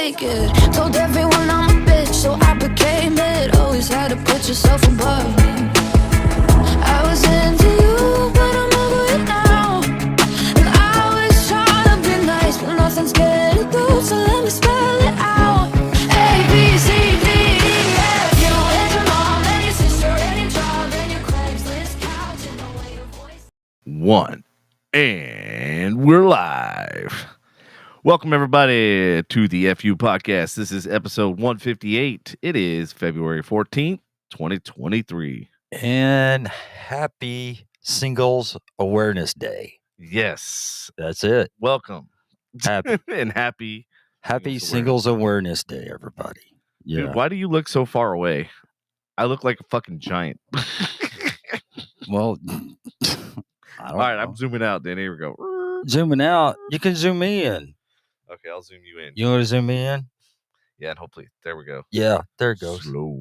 naked. Told everyone I'm a bitch, so I became it. Always had to put yourself above me. I was into you, but I'm over it now. And I was trying to be nice, but nothing's getting through, so let me spell it out. A, B, C, D, E, F. You and your mom and your sister and your job and your Craigslist couch and the way your voice. One, and we're live. Welcome, everybody, to the FU podcast. This is episode 158. It is February 14th, 2023. And happy Singles Awareness Day. Yes. That's it. Welcome. Happy, And happy Singles Awareness Day, everybody. Yeah. Dude, why do you look so far away? I look like a fucking giant. Well, All right, I'm zooming out, then. Here we go. zooming out. You can zoom in. Okay, I'll zoom you in. You want to zoom in? Yeah, and hopefully, there we go. Yeah, there it goes. Slow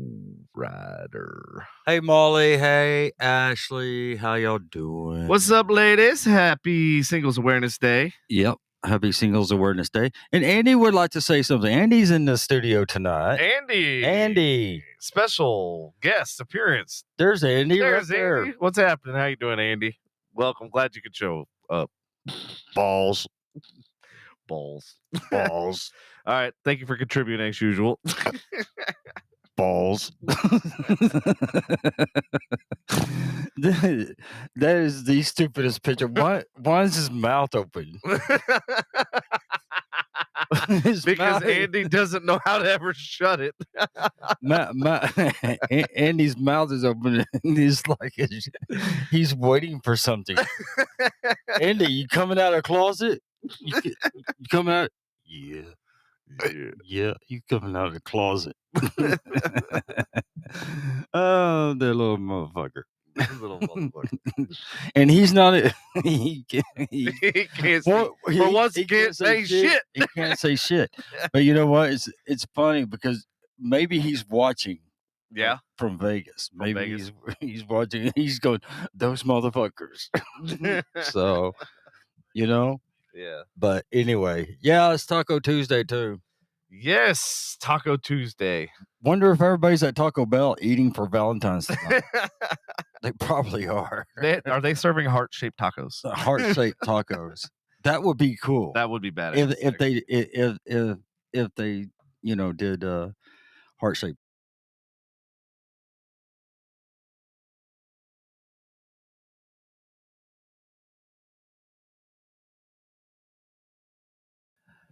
rider. Hey, Molly. Hey, Ashley. How y'all doing? What's up, ladies? Happy Singles Awareness Day. Yep. Happy Singles Awareness Day. And Andy would like to say something. Andy's in the studio tonight. Andy. Special guest appearance. There's Andy There's right there. Andy. What's happening? How you doing, Andy? Welcome. Glad you could show up. Balls. Balls. Balls. All right. Thank you for contributing as usual. Balls. That is the stupidest picture. Why is his mouth open? Because Andy doesn't know how to ever shut it. Andy's mouth is open and he's like he's waiting for something. Andy, you coming out of the closet? You coming out? Yeah, you coming out of the closet. Oh, that little motherfucker. And he's not he can't say shit. He can't say shit. But you know what? It's funny because maybe he's watching. Yeah, from Vegas. Maybe he's watching. He's going, those motherfuckers. So, you know. Yeah. But anyway, yeah, it's Taco Tuesday too. Yes, Taco Tuesday. Wonder if everybody's at Taco Bell eating for Valentine's Day. They probably are. Are they serving heart-shaped tacos? Heart-shaped tacos. That would be cool. That would be bad. If they did heart-shaped.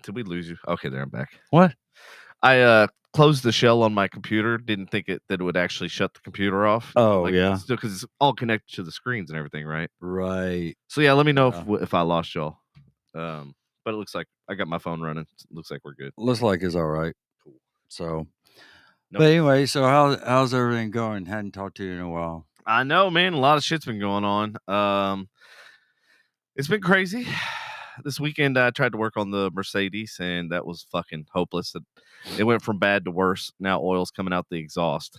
Did we lose you? Okay, there, I'm back. What? I closed the shell on my computer. Didn't think that it would actually shut the computer off. Oh, yeah. Still, because it's all connected to the screens and everything, right? Right. So yeah, let me know if I lost y'all. But it looks like I got my phone running. It looks like we're good. Looks like it's all right. Cool. So, But anyway, so how's everything going? Hadn't talked to you in a while. I know, man. A lot of shit's been going on. It's been crazy. This weekend, I tried to work on the Mercedes, and that was fucking hopeless. It went from bad to worse. Now oil's coming out the exhaust.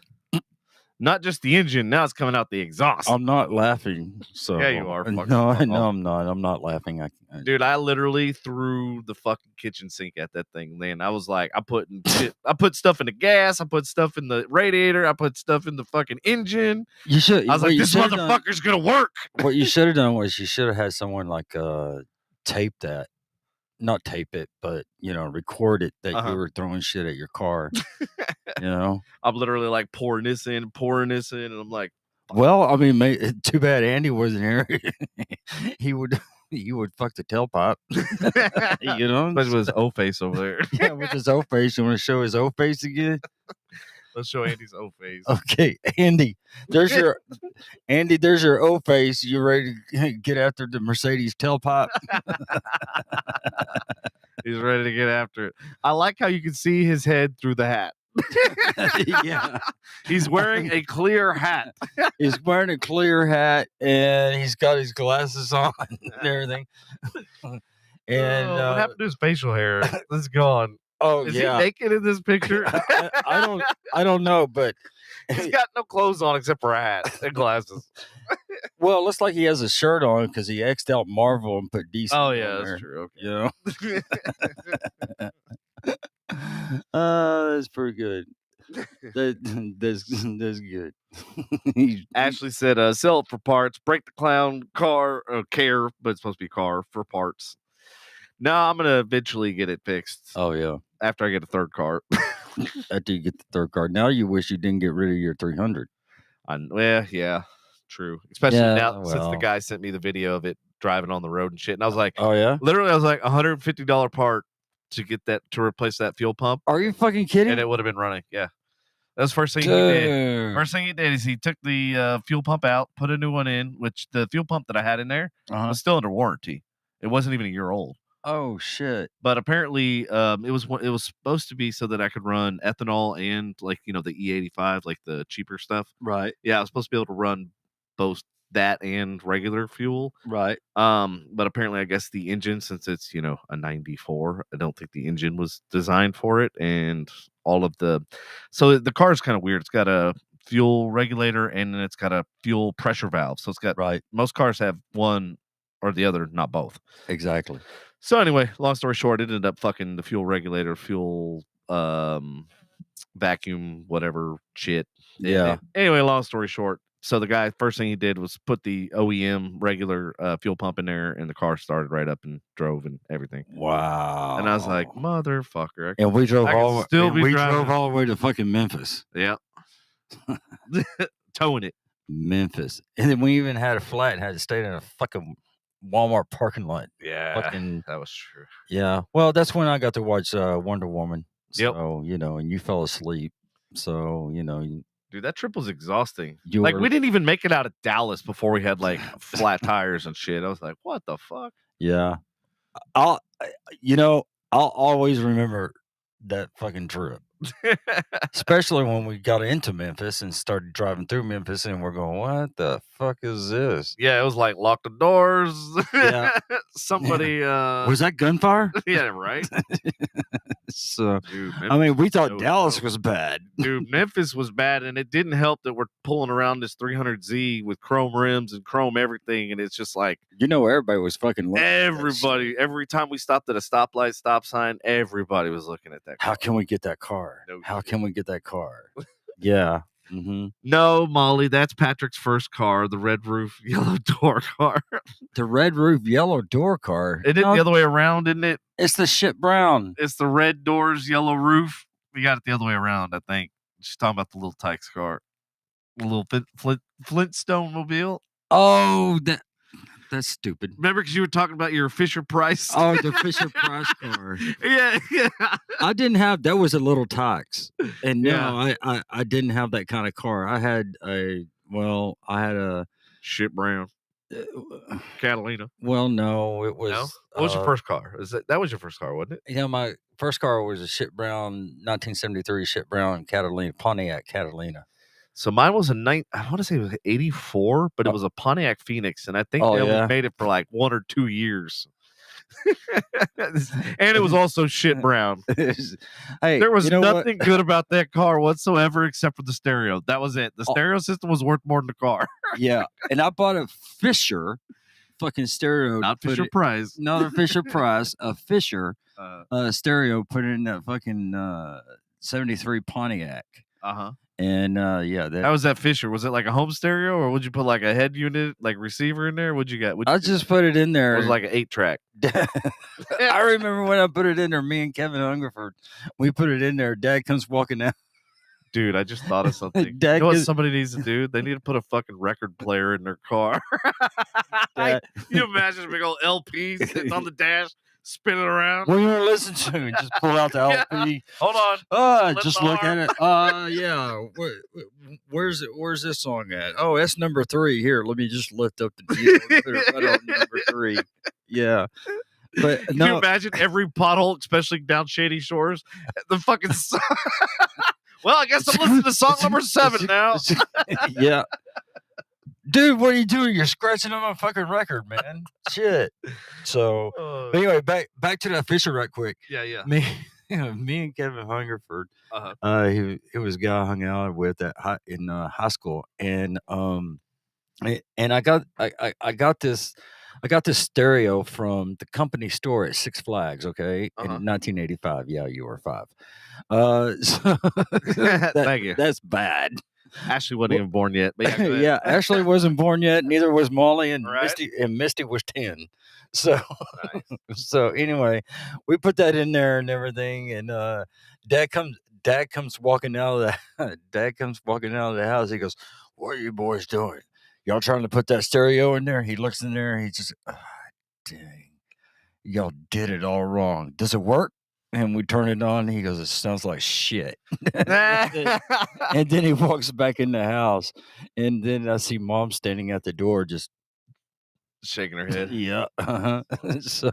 Not just the engine. Now it's coming out the exhaust. I'm not laughing. So yeah, you are. No, I'm not. I'm not laughing. Dude, I literally threw the fucking kitchen sink at that thing. Then I was like, I put stuff in the gas. I put stuff in the radiator. I put stuff in the fucking engine. You should. I was like, this motherfucker's gonna work. What you should have done was you should have had someone like tape that. Not tape it, but record it that you were throwing shit at your car. I'm literally like pouring this in, and I'm like, well, I mean, too bad Andy wasn't here. He would fuck the tailpipe. Especially with his O face over there. Yeah, with his O face. You want to show his O face again? Let's show Andy's O face. Okay, Andy. There's your O face. You ready to get after the Mercedes tailpipe? He's ready to get after it. I like how you can see his head through the hat. Yeah. He's wearing a clear hat. He's wearing a clear hat and he's got his glasses on and everything. And what happened to his facial hair? It's gone. Oh, is he naked in this picture? I don't know, but he's got no clothes on except for a hat and glasses. Well, it looks like he has a shirt on because he X'd out Marvel and put DC. Oh yeah, on that's there, true. Okay. That's pretty good. That's good. Ashley said, sell it for parts, break the clown car, care, but it's supposed to be car for parts. No, I'm going to eventually get it fixed Oh yeah. after I get a third car. After you get the third car, now you wish you didn't get rid of your 300. Well, yeah, true. Especially Yeah, now since the well. guy sent me the video of it driving on the road and shit. And I was like, Oh yeah. literally, I was like, $150 part to get that, to replace that fuel pump. Are you fucking kidding? And it would have been running. Yeah. That was the first thing he did. Dude. First thing he did is he took the fuel pump out, put a new one in, which the fuel pump that I had in there was still under warranty. It wasn't even a year old. Oh shit! But apparently, it was supposed to be so that I could run ethanol and like the E85, like the cheaper stuff. Right. Yeah, I was supposed to be able to run both that and regular fuel. Right. But apparently, I guess the engine, since it's a 94, I don't think the engine was designed for it, and all of so the car is kind of weird. It's got a fuel regulator and then it's got a fuel pressure valve. So it's got most cars have one or the other, not both. Exactly. So anyway, long story short, it ended up fucking the fuel regulator, fuel vacuum, whatever shit. Yeah. Anyway, long story short, so the guy, first thing he did was put the OEM regular fuel pump in there, and the car started right up and drove and everything. Wow. And I was like, motherfucker. And we drove all drove all the way to fucking Memphis. Yeah. Towing it. Memphis. And then we even had a flat and had to stay in a fucking Walmart parking lot. Yeah. That was true. Yeah. Well, that's when I got to watch Wonder Woman. Yep. So, and you fell asleep. So, Dude, that trip was exhausting. We didn't even make it out of Dallas before we had like flat tires and shit. I was like, what the fuck? Yeah. I'll always remember that fucking trip. Especially when we got into Memphis and started driving through Memphis and we're going, what the fuck is this? Yeah, it was like lock the doors. Yeah. Somebody was that gunfire? Yeah, right. So dude, we thought Dallas was bad. Dude, Memphis was bad, and it didn't help that we're pulling around this 300Z with chrome rims and chrome everything, and it's just like everybody was fucking looking everybody. Every time we stopped at a stoplight, stop sign, everybody was looking at that car. How can we get that car? How can we get that car? Yeah. Mm-hmm. No, Molly, that's Patrick's first car, the red roof, yellow door car. The red roof, yellow door car. Isn't it the other way around, isn't it? It's the shit brown. It's the red doors, yellow roof. We got it the other way around, I think. She's talking about the little Tykes car. The little Flintstone mobile. Oh, that's stupid. Remember, because you were talking about your Fisher Price? Oh, the Fisher Price car. Yeah. I didn't have, that was a little Tykes. And no, I didn't have that kind of car. I had a shit brown Catalina. Well, no, it was. No? What was your first car? That was your first car, wasn't it? My first car was a shit brown 1973 shit brown Catalina, Pontiac Catalina. So mine was I want to say it was 84, but it was a Pontiac Phoenix, and I think they only made it for like 1 or 2 years. And it was also shit brown. Hey, there was nothing good about that car whatsoever except for the stereo. That was it. The stereo system was worth more than the car. Yeah, and I bought a Fisher fucking stereo. Not Fisher Price. Not a Fisher Price. A Fisher stereo. Put it in that fucking 73 Pontiac. Uh-huh. And how was that Fisher? Was it like a home stereo, or would you put like a head unit, like receiver in there? What'd you get? I just put it in there. It was like an 8-track. I remember when I put it in there. Me and Kevin Hungerford, we put it in there. Dad comes walking out. Dude, I just thought of something. You know what somebody needs to do? They need to put a fucking record player in their car. Can you imagine a big old LP sitting on the dash? Spin it around. What do you want to listen to? Just pull out the LP. Hold on. Just look at it. Yeah. Where's it? Where's this song at? Oh, that's number 3. Here, let me just lift up the needle and put it right on number 3. Yeah. But Can you imagine every pothole, especially down Shady Shores? The fucking song. Well, I guess I'm listening to song number 7 now. Yeah. Dude, what are you doing? You're scratching on my fucking record, man. Shit. So, anyway, back to that Fisher right quick. Yeah. Me and Kevin Hungerford. He was a guy I hung out with in high school, and I got this. I got this stereo from the company store at Six Flags, okay, Uh-huh. in 1985. Yeah, you were 5. Thank you. That's bad. Ashley wasn't even born yet. But yeah, go ahead. Yeah, Ashley wasn't born yet. Neither was Molly, and Right. Misty was 10. So, Nice. so anyway, we put that in there and everything, and Dad comes walking out of the Dad comes walking out of the house. He goes, "What are you boys doing? Y'all trying to put that stereo in there?" He looks in there. And he just, dang, y'all did it all wrong. Does it work? And we turn it on. He goes, "It sounds like shit." And then he walks back in the house, and then I see Mom standing at the door, just shaking her head. yeah. So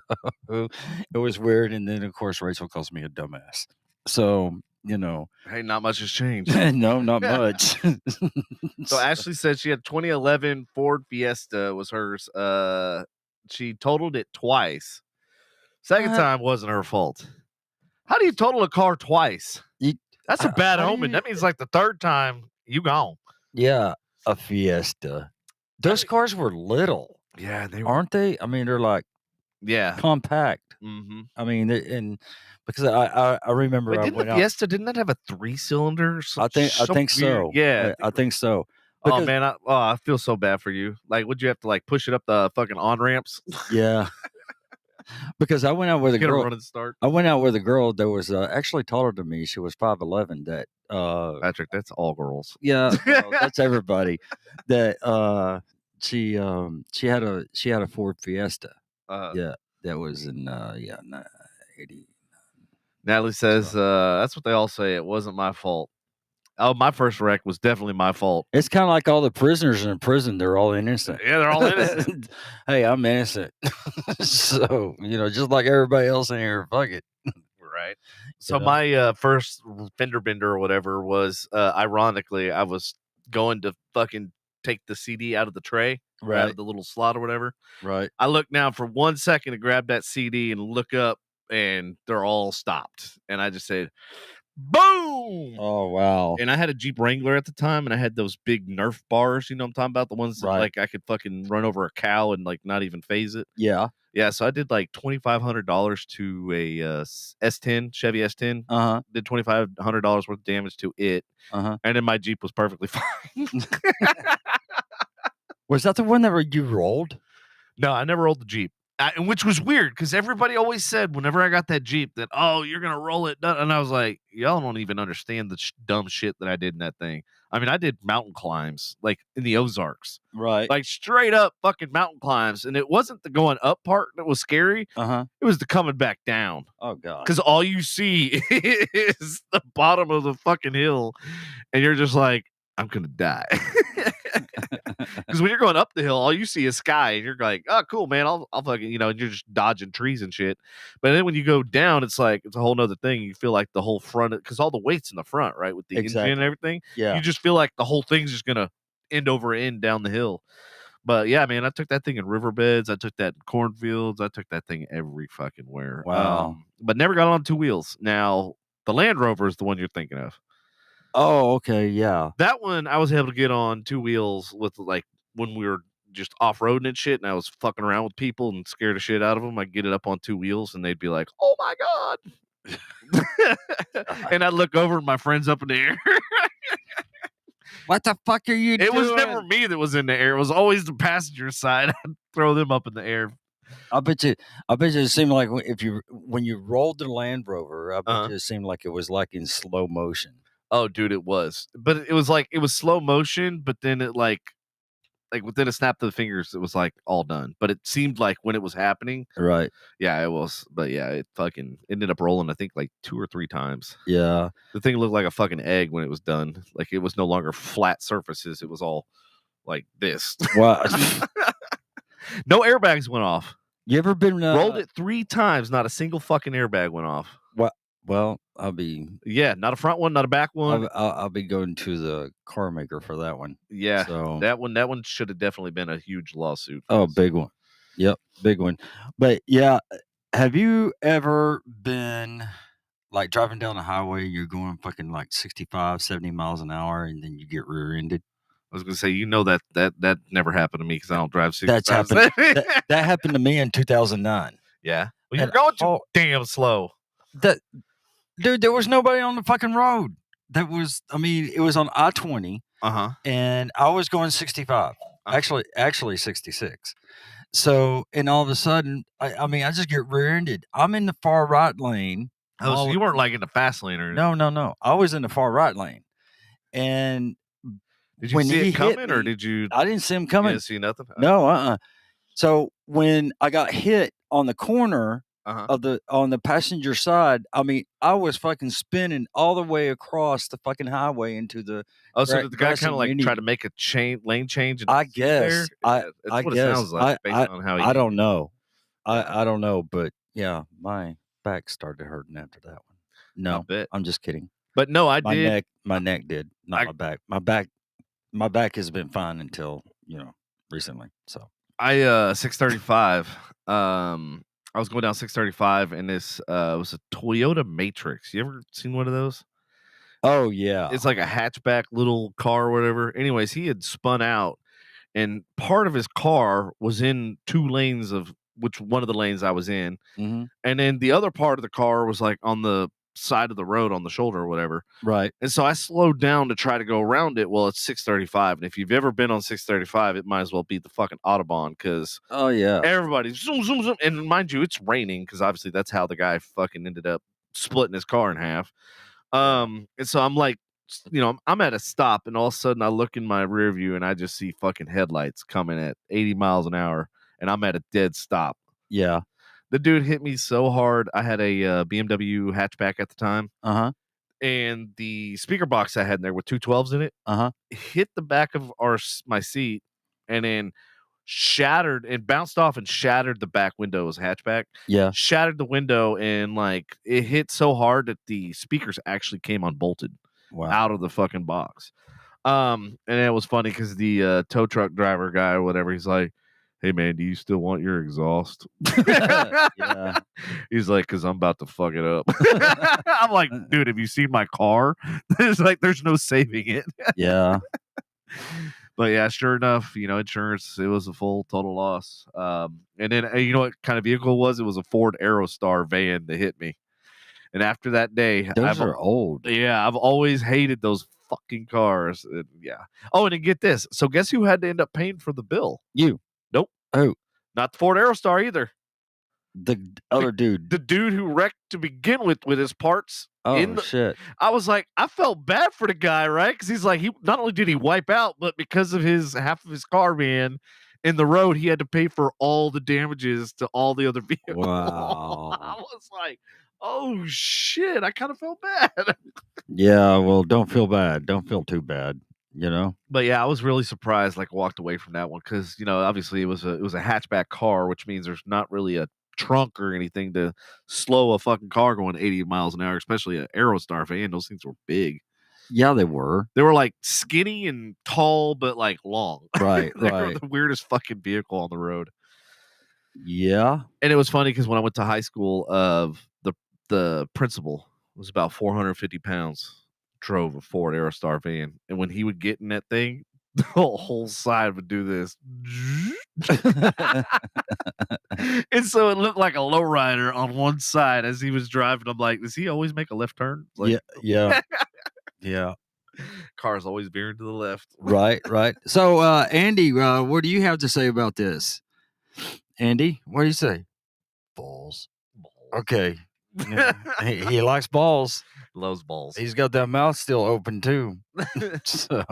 it was weird. And then of course Rachel calls me a dumbass. So Hey, not much has changed. no, not much. So Ashley said she had 2011 Ford Fiesta was hers. She totaled it twice. Second time wasn't her fault. How do you total a car twice? That's a bad omen. That means like the third time you gone. Yeah, a Fiesta. Those cars were little. Yeah, they were. Aren't they? I mean, they're like compact. Mm-hmm. I mean, and because I remember Wait, didn't the Fiesta didn't that have a 3-cylinder? I think so. Yeah, I think so. Because, oh man, I feel so bad for you. Like, would you have to like push it up the fucking on ramps? Yeah. Because I went out with a girl. Run and start. I went out with a girl that was actually taller than me. She was 5'11". That Patrick, that's all girls. Yeah, well, that's everybody. That she had a Ford Fiesta. Yeah, that was in 80. Natalie says that's what they all say. It wasn't my fault. Oh, my first wreck was definitely my fault. It's kind of like all the prisoners in prison. They're all innocent. Yeah, they're all innocent. Hey, I'm innocent. So, just like everybody else in here, fuck it. Right. So my first fender bender or whatever was, ironically, I was going to fucking take the CD out of the tray, right, out of the little slot or whatever. Right. I look down for 1 second to grab that CD and look up, and they're all stopped. And I just said, boom! Oh, wow. And I had a Jeep Wrangler at the time, and I had those big Nerf bars, you know what I'm talking about? The ones that, like, I could fucking run over a cow and, like, not even phase it. Yeah. Yeah, so I did, like, $2,500 to a S10, Chevy S10. Uh-huh. Did $2,500 worth of damage to it. Uh-huh. And then my Jeep was perfectly fine. Was that the one that you rolled? No, I never rolled the Jeep. And which was weird because everybody always said whenever I got that Jeep that, oh, you're going to roll it. And I was like, y'all don't even understand the dumb shit that I did in that thing. I mean, I did mountain climbs like in the Ozarks. Right. Like straight up fucking mountain climbs. And it wasn't the going up part that was scary. Uh-huh. It was the coming back down. Oh, God. Because all you see is the bottom of the fucking hill. And you're just like, I'm going to die. Because when you're going up the hill, all you see is sky, and you're like, "Oh, cool, man! I'll fucking," and you're just dodging trees and shit. But then when you go down, it's like it's a whole nother thing. You feel like the whole front, because all the weight's in the front, right, with the engine and everything. Yeah, you just feel like the whole thing's just gonna end over end down the hill. But yeah, man, I took that thing in riverbeds. I took that in cornfields. I took that thing every fucking where. Wow! But never got on 2 wheels. Now the Land Rover is the one you're thinking of. Oh, okay, yeah. That one I was able to get on 2 wheels with, like, when we were just off-roading and shit, and I was fucking around with people and scared the shit out of them. I'd get it up on 2 wheels, and they'd be like, "Oh my God." And I'd look over, and my friend's up in the air. What the fuck are you doing? It was never me that was in the air. It was always the passenger side. I'd throw them up in the air. I bet you it seemed like when you rolled the Land Rover, I bet you it seemed like it was like in slow motion. Oh, dude, it was. But it was like, it was slow motion, but then it like within a snap of the fingers, it was like all done. But it seemed like when it was happening. Right. Yeah, it was. But yeah, it fucking ended up rolling, I think, like 2 or 3 times. Yeah. The thing looked like a fucking egg when it was done. Like it was no longer flat surfaces. It was all like this. Wow. No airbags went off. You ever been rolled it 3 times? Not a single fucking airbag went off. What? Well, I'll be not a front one, not a back one. I'll be going to the car maker for that one. Yeah, so that one should have definitely been a huge lawsuit. Oh, big one. Yep, big one. But yeah, have you ever been like driving down the highway? You're going fucking like 65, 70 miles an hour, and then you get rear-ended. I was gonna say, that never happened to me because I don't drive 65. That's happened. that happened to me in 2009. Yeah. Well, you're And going too damn slow. Dude, there was nobody on the fucking road. It was on I-20. And I was going 65. Actually 66. So, and all of a sudden, I just get rear-ended. I'm in the far right lane. Oh, so you weren't like in the fast lane or anything? No. I was in the far right lane. And did you see it coming or did you? I didn't see him coming. You didn't see nothing? No, So when I got hit on the corner on the passenger side, I was fucking spinning all the way across the fucking highway into the. Oh, so did the guy kind of like try to make a lane change? I guess. That's what it sounds like based on how he. I don't know. I don't know, but yeah, my back started hurting after that one. No, I'm just kidding. But no, My neck did, not my back. My back has been fine until recently. So 635. I was going down 635, and this was a Toyota Matrix. You ever seen one of those? Oh yeah, it's like a hatchback little car or whatever. Anyways, he had spun out, and part of his car was in two lanes of which one of the lanes I was in, and then the other part of the car was like on the side of the road on the shoulder or whatever. Right. And so I slowed down to try to go around it. Well, it's 635. And if you've ever been on 635, it might as well be the fucking Autobahn because everybody's zoom, zoom, zoom. And mind you, it's raining because obviously that's how the guy fucking ended up splitting his car in half. And so I'm like, I'm at a stop and all of a sudden I look in my rear view and I just see fucking headlights coming at 80 miles an hour and I'm at a dead stop. Yeah. The dude hit me so hard. I had a BMW hatchback at the time. And the speaker box I had in there with 212s in it hit the back of my seat and then shattered and bounced off and shattered the back window as hatchback. Yeah. Shattered the window and like it hit so hard that the speakers actually came unbolted out of the fucking box. And it was funny because the tow truck driver guy or whatever, he's like, "Hey man, do you still want your exhaust?" Yeah. He's like, "Cause I'm about to fuck it up." I'm like, "Dude, have you seen my car?" There's no saving it. Yeah. But yeah, sure enough, insurance, it was a full total loss. And then you know what kind of vehicle it was? It was a Ford Aerostar van that hit me. And after that day, those are old. Yeah, I've always hated those fucking cars. Yeah. Oh, and then get this. So guess who had to end up paying for the bill? You. Nope. Oh. Not the Ford Aerostar either. The other dude. The dude who wrecked to begin with his parts. Oh, shit. I was like, I felt bad for the guy, right? Because he's like, he not only did he wipe out, but because of half of his car being in the road, he had to pay for all the damages to all the other vehicles. Wow. I was like, oh, shit. I kind of felt bad. Yeah, well, don't feel bad. Don't feel too bad. But yeah, I was really surprised. Like, walked away from that one because obviously it was a hatchback car, which means there's not really a trunk or anything to slow a fucking car going 80 miles an hour, especially an Aerostar van. Those things were big. Yeah, they were. They were like skinny and tall, but like long. Right, They right. were the weirdest fucking vehicle on the road. Yeah, and it was funny because when I went to high school, the principal was about 450 pounds. Drove a Ford Aerostar van, and when he would get in that thing, the whole side would do this. And so it looked like a lowrider on one side as he was driving. I'm like, does he always make a left turn? Like, yeah. Yeah. Car's always veering to the left. Right. So, Andy, what do you have to say about this? Andy, what do you say? Balls. Okay. Yeah. he likes balls. Loves balls. He's got that mouth still open too. So.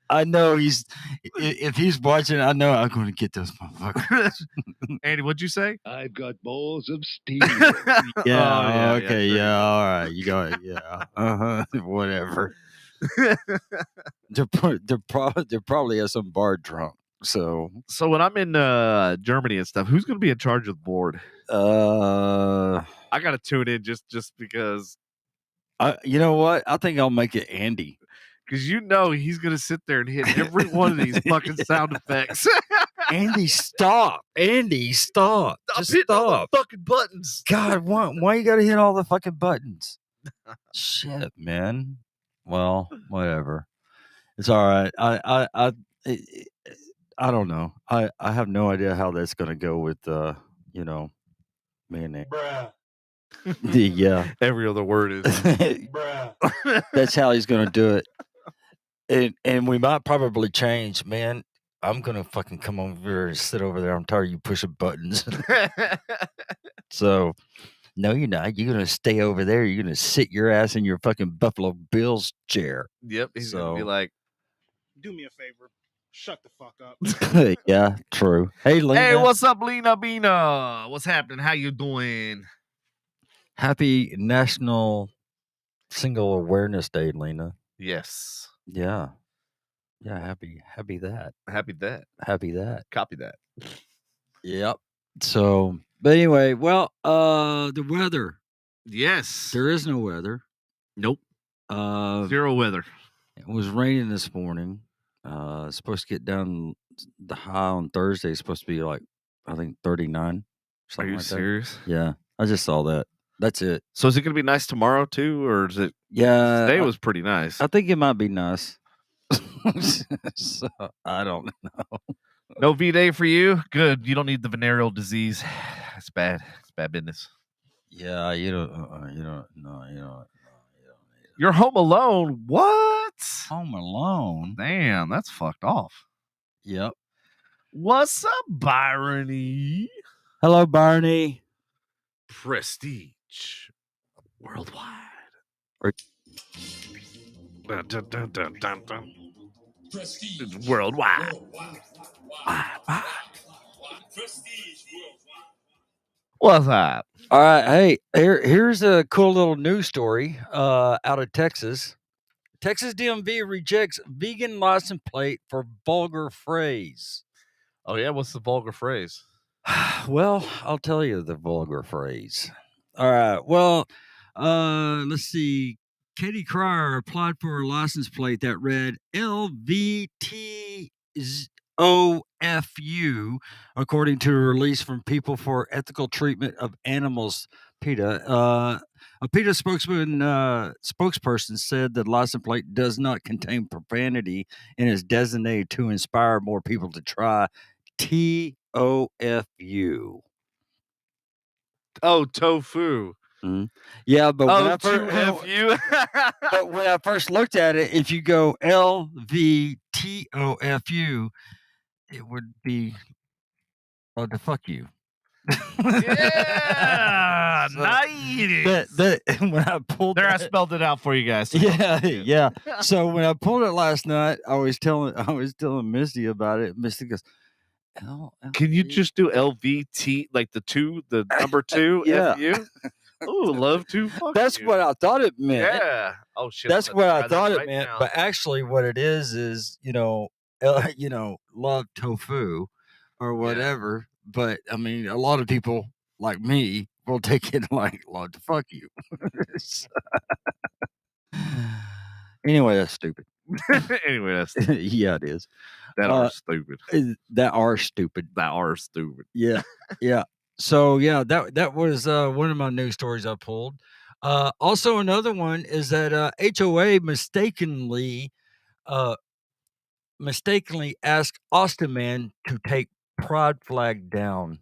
I know if he's watching, I know I'm going to get those motherfuckers. Andy, what'd you say? I've got balls of steel. Yeah. Okay. Yeah. All right. You got it. Yeah. Whatever. They're probably has some bar drunk. So when I'm in Germany and stuff, who's going to be in charge of the board? I got to tune in just because. You know what? I think I'll make it Andy. Because he's going to sit there and hit every one of these fucking sound effects. Andy, stop. Just hitting all the fucking buttons. God, why you got to hit all the fucking buttons? Shit, man. Well, whatever. It's all right. I don't know. I have no idea how that's going to go with you know, me and Nate. Yeah. Every other word is. That's how he's going to do it. And we might probably change, man. I'm going to fucking come over here and sit over there. I'm tired of you pushing buttons. So, no, you're not. You're going to stay over there. You're going to sit your ass in your fucking Buffalo Bills chair. Yep. He's gonna be like, do me a favor. Shut the fuck up. Yeah, true. Hey, Lena. "Hey, what's up, Lena Bina? What's happening? How you doing?" Happy National Single Awareness Day, Lena. Yes. Yeah. Yeah, happy that. Happy that. Copy that. Yep. So, but anyway, well, the weather. Yes. There is no weather. Nope. Zero weather. It was raining this morning. It's supposed to get down the high on Thursday. It's supposed to be like, I think 39. Are you like serious? That. Yeah. I just saw that. That's it. So is it going to be nice tomorrow too, or is it? Yeah. Today was pretty nice. I think it might be nice. So, I don't know. No V-Day for you? Good. You don't need the venereal disease. It's bad. It's bad business. Yeah, you don't. You're home alone. What? Home alone. Damn, that's fucked off. Yep. What's up, Byrony? Hello, Barney. Prestige worldwide. Dun, dun, dun, dun, dun, dun. It's worldwide. What's up? All right, hey, here's a cool little news story out of Texas. Texas DMV rejects vegan license plate for vulgar phrase. Oh yeah, what's the vulgar phrase? Well, I'll tell you the vulgar phrase. All right. Well, let's see. Katie Cryer applied for a license plate that read LVTOFU, according to a release from People for Ethical Treatment of Animals, PETA. A PETA spokesperson said that the license plate does not contain profanity and is designated to inspire more people to try TOFU. Oh, tofu. Mm-hmm. Yeah, but but when I first looked at it, if you go LVTOFU, it would be to fuck you. Yeah, So, nice. When I pulled there, I spelled it out for you guys. Yeah. So when I pulled it last night, I was telling Misty about it. Misty goes, "Can you just do LVT, like the number 2? Yeah. FU? Ooh, love to fuck That's you. what I thought it meant. Yeah. Oh shit. That's what I thought it right meant. now. But actually, what it is love tofu or whatever. But I mean, a lot of people like me will take it like love to fuck you. Anyway, that's stupid. Anyway, that's Yeah, it is. that are stupid. That are stupid. That are stupid. Yeah, yeah. So yeah, that was one of my news stories I pulled. Also, another one is that HOA mistakenly asked Austin Man to take Pride flag down.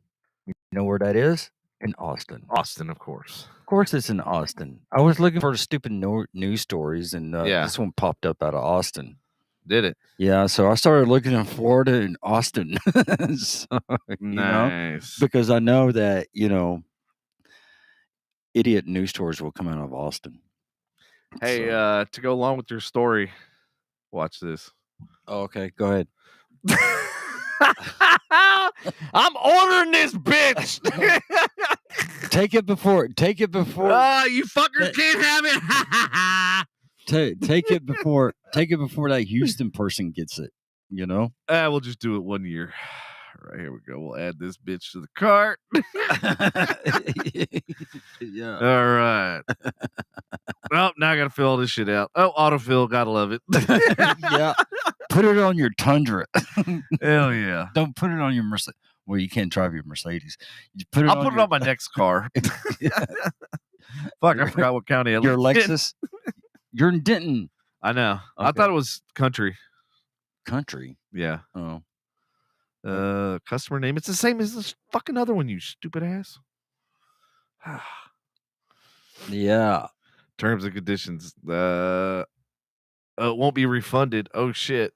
You know where that is? In Austin. Austin, of course. Of course, it's in Austin. I was looking for stupid news stories, and this one popped up out of Austin. Did it? Yeah, so I started looking in Florida and Austin. So, nice. Because I know that, idiot news stories will come out of Austin. Hey, to go along with your story, watch this. Oh, okay, go ahead. I'm ordering this bitch. Take it before. You fuckers can't have it. Take it before that Houston person gets it. We'll just do it 1 year. Right, here we go. We'll add this bitch to the cart. Yeah. All right. Well, now I got to fill all this shit out. Oh, autofill. Gotta love it. Yeah. Put it on your Tundra. Hell yeah. Don't put it on your Mercedes. Well, you can't drive your Mercedes. I'll put it on my next car. Fuck, I forgot what county I live Your in. Lexus. You're in Denton. I know. I Okay. thought it was country. Country. Yeah. Oh. Customer name. It's the same as this fucking other one, you stupid ass. Yeah. Terms and conditions. It won't be refunded. Oh shit.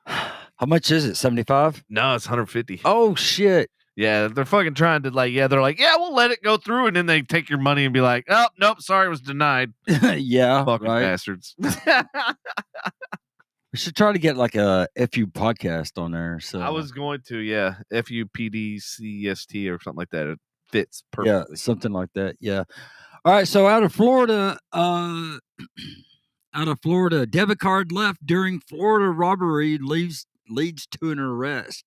How much is it? 75? No, it's 150. Oh shit. Yeah, they're fucking trying to they're like, yeah, we'll let it go through, and then they take your money and be like, oh, nope, sorry, it was denied. Yeah. Fucking right. bastards. We should try to get like a FU podcast on there. So I was going to, yeah, FUPDCST or something like that. It fits yeah, perfectly. something like that. Yeah. All right. So out of Florida, debit card left during Florida robbery leads to an arrest.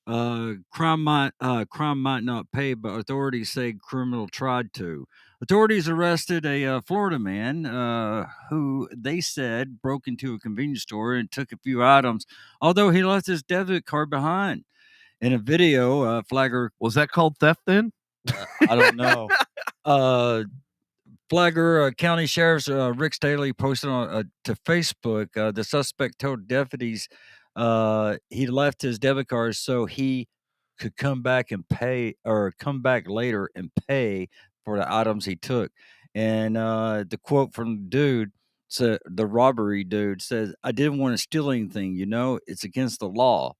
Crime might not pay, but authorities say criminal tried to. Authorities arrested a Florida man who they said broke into a convenience store and took a few items, although he left his debit card behind. In a video, Flagler, Was that called theft then? I don't know. Flagler County Sheriff's Rick Staley posted on to Facebook. The suspect told deputies he left his debit card so he could come back later and pay for the items he took. And the quote from the dude said, the robbery dude says, "I didn't want to steal anything. It's against the law."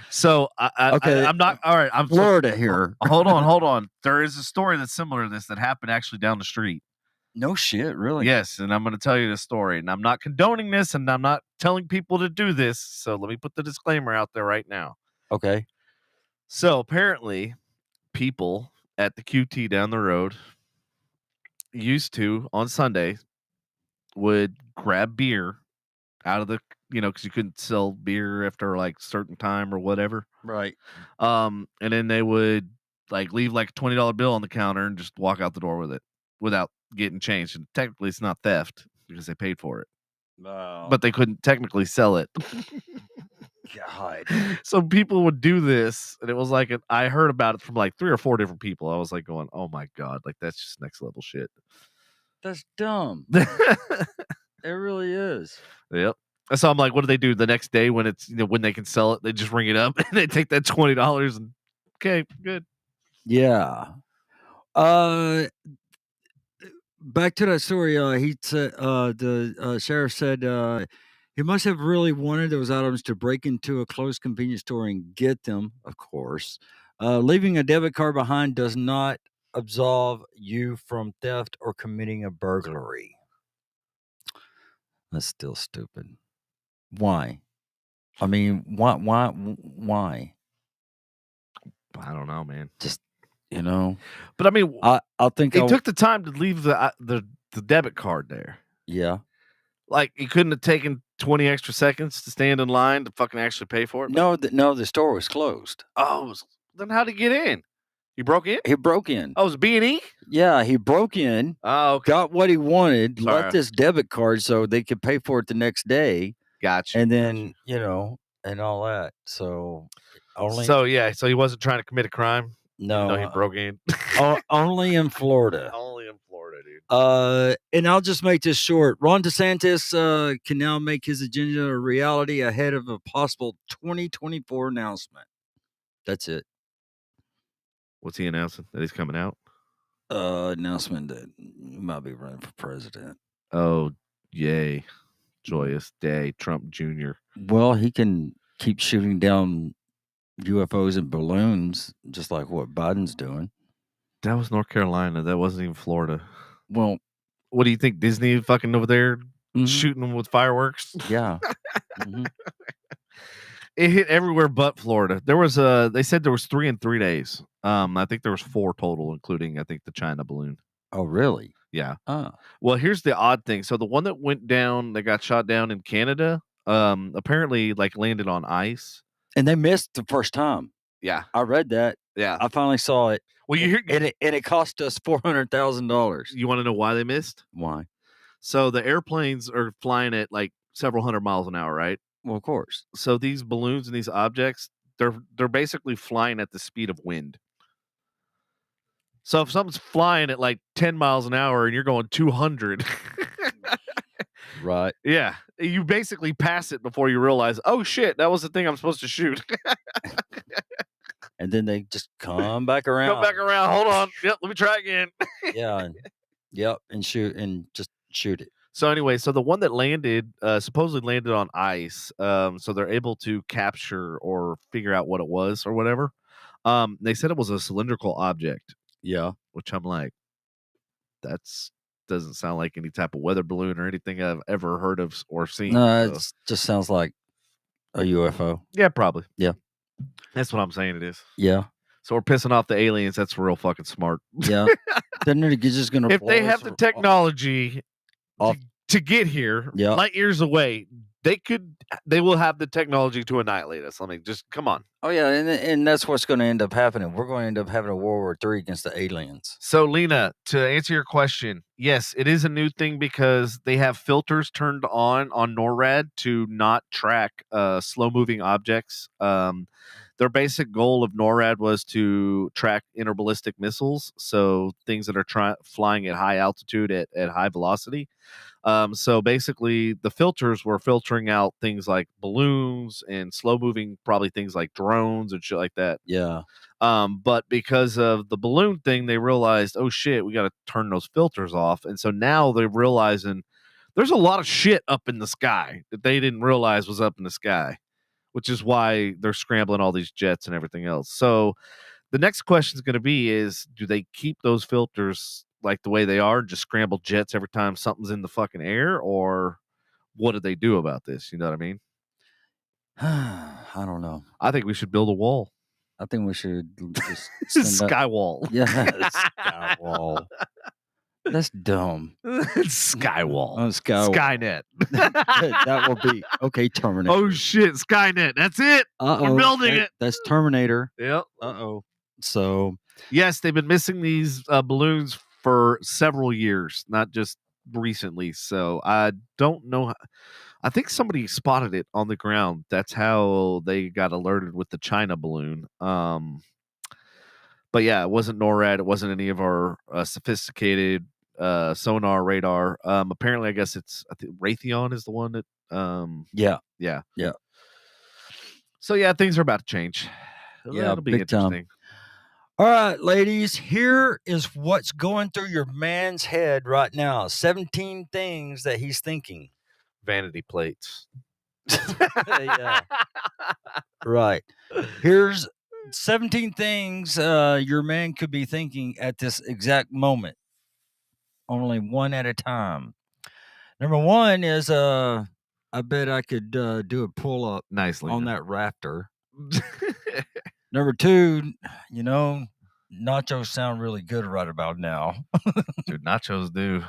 So Okay, I'm not all right. I'm Florida here. Hold on. There is a story that's similar to this that happened actually down the street. No shit, really? Yes, and I'm going to tell you the story. And I'm not condoning this, and I'm not telling people to do this. So let me put the disclaimer out there right now. Okay. So apparently, people at the QT down the road used to on Sunday would grab beer out of the because you couldn't sell beer after like certain time or whatever. Right. And then they would leave like a $20 bill on the counter and just walk out the door with it without getting changed. And technically, it's not theft because they paid for it, but they couldn't technically sell it. God. So people would do this, and it was like I heard about it from like 3 or 4 different people. I was like going, "Oh my god, that's just next level shit." That's dumb. It really is. Yep. So I'm like, what do they do the next day when it's when they can sell it? They just ring it up and they take that $20 and okay, good. Yeah. Back to that story. He said the sheriff said he must have really wanted those items to break into a closed convenience store and get them. Of course, leaving a debit card behind does not absolve you from theft or committing a burglary. That's still stupid. Why? I mean, why? I don't know, man. Just But I mean, I think he took the time to leave the debit card there. Yeah. Like he couldn't have taken 20 extra seconds to stand in line to fucking actually pay for it. No, the store was closed. Oh, then how'd he get in? He broke in? He broke in. Oh, it was B&E? Yeah, he broke in. Oh, okay. Got what he wanted, Sorry. left his debit card so they could pay for it the next day. Gotcha. And then, and all that. So So he wasn't trying to commit a crime? No, he broke in. Only in Florida. Only in Florida, dude. And I'll just make this short. Ron DeSantis can now make his agenda a reality ahead of a possible 2024 announcement. That's it. What's he announcing? That he's coming out? Announcement that he might be running for president. Oh, yay. Joyous day, Trump Jr. Well, he can keep shooting down UFOs and balloons, just like what Biden's doing. That was North Carolina. That wasn't even Florida. Well, what do you think? Disney fucking over there shooting them with fireworks? Yeah. Mm-hmm. It hit everywhere but Florida. There was they said there was 3 in 3 days. I think there was 4 total, including I think the China balloon. Oh, really? Yeah. Oh. Well, here's the odd thing. So the one that went down, that got shot down in Canada, apparently landed on ice. And they missed the first time. Yeah. I read that. Yeah. I finally saw it. Well, you hear and it cost us $400,000. You want to know why they missed? Why? So the airplanes are flying at like several hundred miles an hour, right? Well, of course. So these balloons and these objects, they're basically flying at the speed of wind. So if something's flying at like 10 miles an hour and you're going 200, Right. yeah, you basically pass it before you realize, oh shit, that was the thing I'm supposed to shoot. And then they just come back around. Come back around. Hold on. Yep, let me try again. Yeah. And shoot and just shoot it. So anyway, so the one that landed, supposedly landed on ice. So they're able to capture or figure out what it was or whatever. They said it was a cylindrical object, Yeah. which I'm like, that's doesn't sound like any type of weather balloon or anything I've ever heard of or seen. No, so. it just sounds like a UFO. Yeah, probably. Yeah. That's what I'm saying it is. Yeah. So we're pissing off the aliens. That's real fucking smart. Yeah. Then they're just gonna. If they have the technology off- to get here, Yeah. light years away, they will have the technology to annihilate us. I mean, just come on. Oh yeah, and that's what's going to end up happening. We're going to end up having a World War III against the aliens. So, Lena, to answer your question, yes, it is a new thing because they have filters turned on NORAD to not track slow-moving objects. Their basic goal of NORAD was to track interballistic missiles, so things that are flying at high altitude at high velocity. So basically, the filters were filtering out things like balloons and slow-moving, probably things like drones and shit like that. Yeah. But because of the balloon thing, they realized, oh shit, we got to turn those filters off. And so now they're realizing there's a lot of shit up in the sky that they didn't realize was up in the sky, which is why they're scrambling all these jets and everything else. So the next question is going to be is, do they keep those filters like the way they are, just scramble jets every time something's in the fucking air, or what do they do about this? You know what I mean? I don't know. I think we should build a wall. I think we should just Sky wall. Yeah, sky wall. That's dumb. Skywall. Skynet. Skynet. That will be okay. Terminator. Oh shit, Skynet. That's it. Uh-oh. We're building it. That's Terminator. Yep. Uh-oh. So yes, they've been missing these balloons for several years, not just recently. So I don't know. I think somebody spotted it on the ground. That's how they got alerted with the China balloon. But yeah, it wasn't NORAD. It wasn't any of our sophisticated sonar radar. Apparently, I guess I think Raytheon is the one that. Yeah. So yeah, things are about to change. Yeah, that'll be big time. interesting. All right, ladies, here is what's going through your man's head right now. 17 things that he's thinking. Vanity plates. Yeah. Right. Here's 17 things your man could be thinking at this exact moment. Only one at a time. Number one is I bet I could do a pull-up Nicely on that rafter. Number two, nachos sound really good right about now. Dude, nachos do.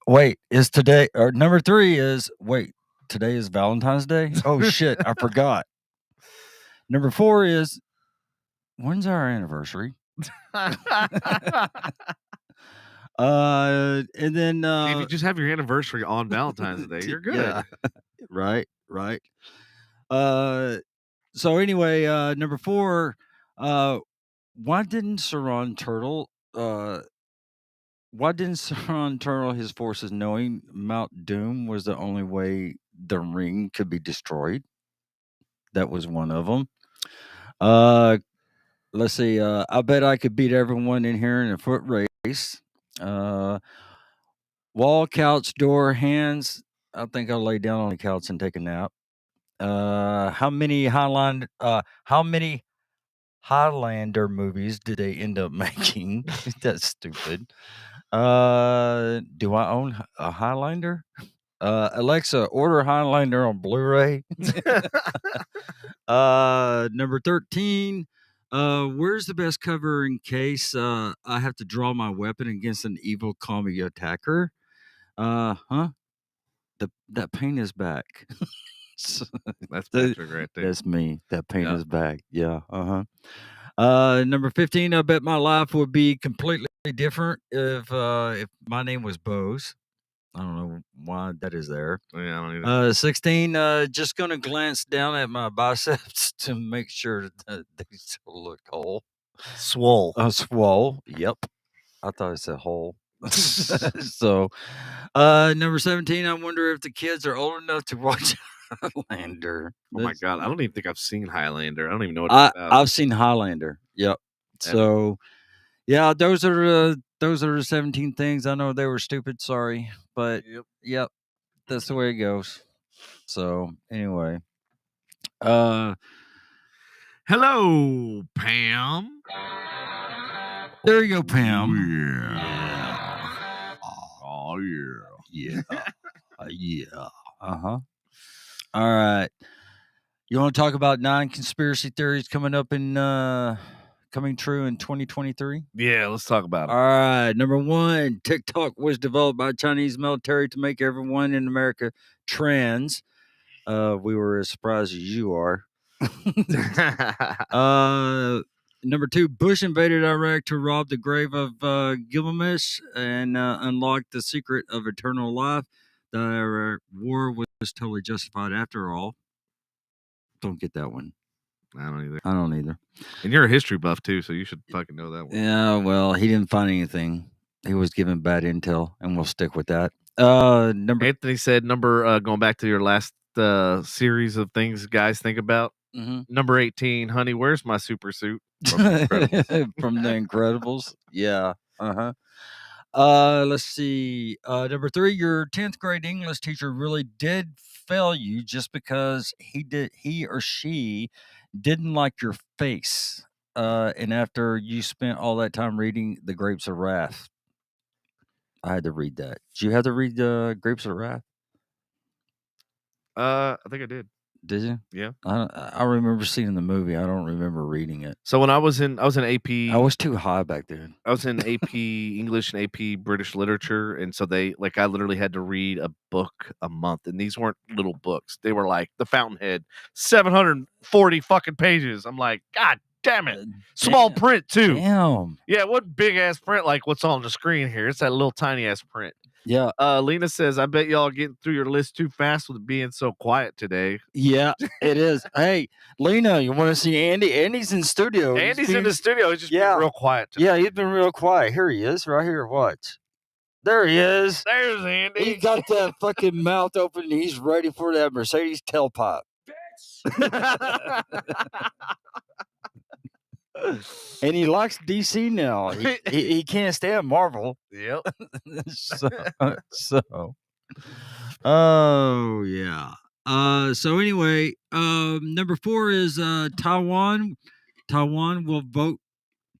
Wait, is today, or number three is, today is Valentine's Day? Oh, shit, I forgot. Number four is, when's our anniversary? And then... if you just have your anniversary on Valentine's Day, you're good. Yeah. Right. So anyway, number four, why didn't Saran Turtle, his forces, knowing Mount Doom was the only way the ring could be destroyed? That was one of them. Let's see. I bet I could beat everyone in here in a foot race. Wall, couch, door, hands. I think I'll lay down on the couch and take a nap. How many Highlander movies did they end up making? That's stupid. Do I own a Highlander? Alexa, order Highlander on Blu-ray. Number 13. Where's the best cover in case I have to draw my weapon against an evil commie attacker? That paint is back. That's Patrick right there. That's me. That paint is back. Yeah. Number 15. I bet my life would be completely different if my name was Bose. I don't know why that is there. Yeah, I don't either. 16. Just gonna glance down at my biceps to make sure that they still look whole. Swole. Swole. Yep. I thought it said hole. So, number 17. I wonder if the kids are old enough to watch Highlander. Oh my god, I don't even think I've seen Highlander. I don't even know what it's about. I've seen Highlander. Yep. So, yeah, those are the 17 things. I know they were stupid. Sorry, but yep, that's the way it goes. So anyway, hello, Pam. There you go, Pam. Yeah. Oh yeah. Yeah. Uh-huh. All right. You want to talk about 9 conspiracy theories coming up in coming true in 2023? Yeah, let's talk about it. All right. Number 1, TikTok was developed by Chinese military to make everyone in America trans. We were as surprised as you are. Number 2, Bush invaded Iraq to rob the grave of Gilgamesh and unlock the secret of eternal life. The war was totally justified after all. Don't get that one. I don't either. I don't either. And you're a history buff too, so you should fucking know that one. Yeah, well, he didn't find anything. He was given bad intel, and we'll stick with that. Anthony said going back to your last series of things guys think about. Number 18, honey, where's my super suit? From The Incredibles. Yeah. Let's see. Number 3, your 10th grade English teacher really did fail you just because he or she didn't like your face. And after you spent all that time reading The Grapes of Wrath. I had to read that. Did you have to read Grapes of Wrath? I think I did. Did you? Yeah. I remember seeing the movie. I don't remember reading it. So when I was in AP, I was too high back then. I was in AP English and AP British literature, and so I literally had to read a book a month, and these weren't little books. They were like The Fountainhead, 740 fucking pages. I'm like, God damn it. Small print too. Damn. Yeah, what big ass print like what's on the screen here? It's that little tiny ass print. Yeah. Lena says, I bet y'all getting through your list too fast with being so quiet today. Yeah, it is. Hey, Lena, you want to see Andy? Andy's in the studio. Andy's in the studio. He's just been real quiet today. Yeah, he's been real quiet. Here he is, right here. Watch. There he is. There's Andy. He got that fucking mouth open. And he's ready for that Mercedes tailpipe. And he likes DC now. He can't stand Marvel. Yep. So, oh yeah. So anyway, number 4 is Taiwan. Taiwan will vote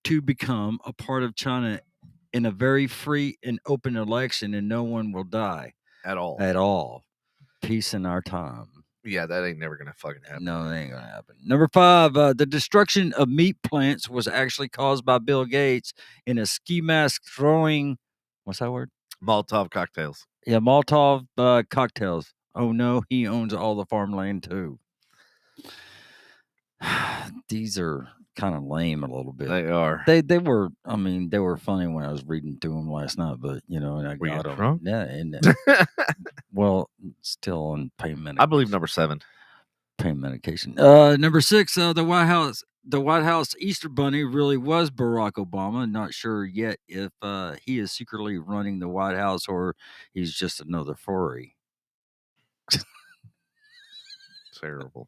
to become a part of China in a very free and open election, and no one will die at all. At all. Peace in our time. Yeah, that ain't never gonna fucking happen. No, that ain't gonna happen. Number 5, the destruction of meat plants was actually caused by Bill Gates in a ski mask throwing. What's that word? Molotov cocktails. Yeah, Molotov cocktails. Oh no, he owns all the farmland too. These are kind of lame a little bit. They are. They were. I mean, they were funny when I was reading through them last night. But and I were got you them. drunk? Yeah, and well, still on pain medication. I believe number 7. Pain medication. Number 6. The White House. The White House Easter Bunny really was Barack Obama. Not sure yet if he is secretly running the White House or he's just another furry. Terrible.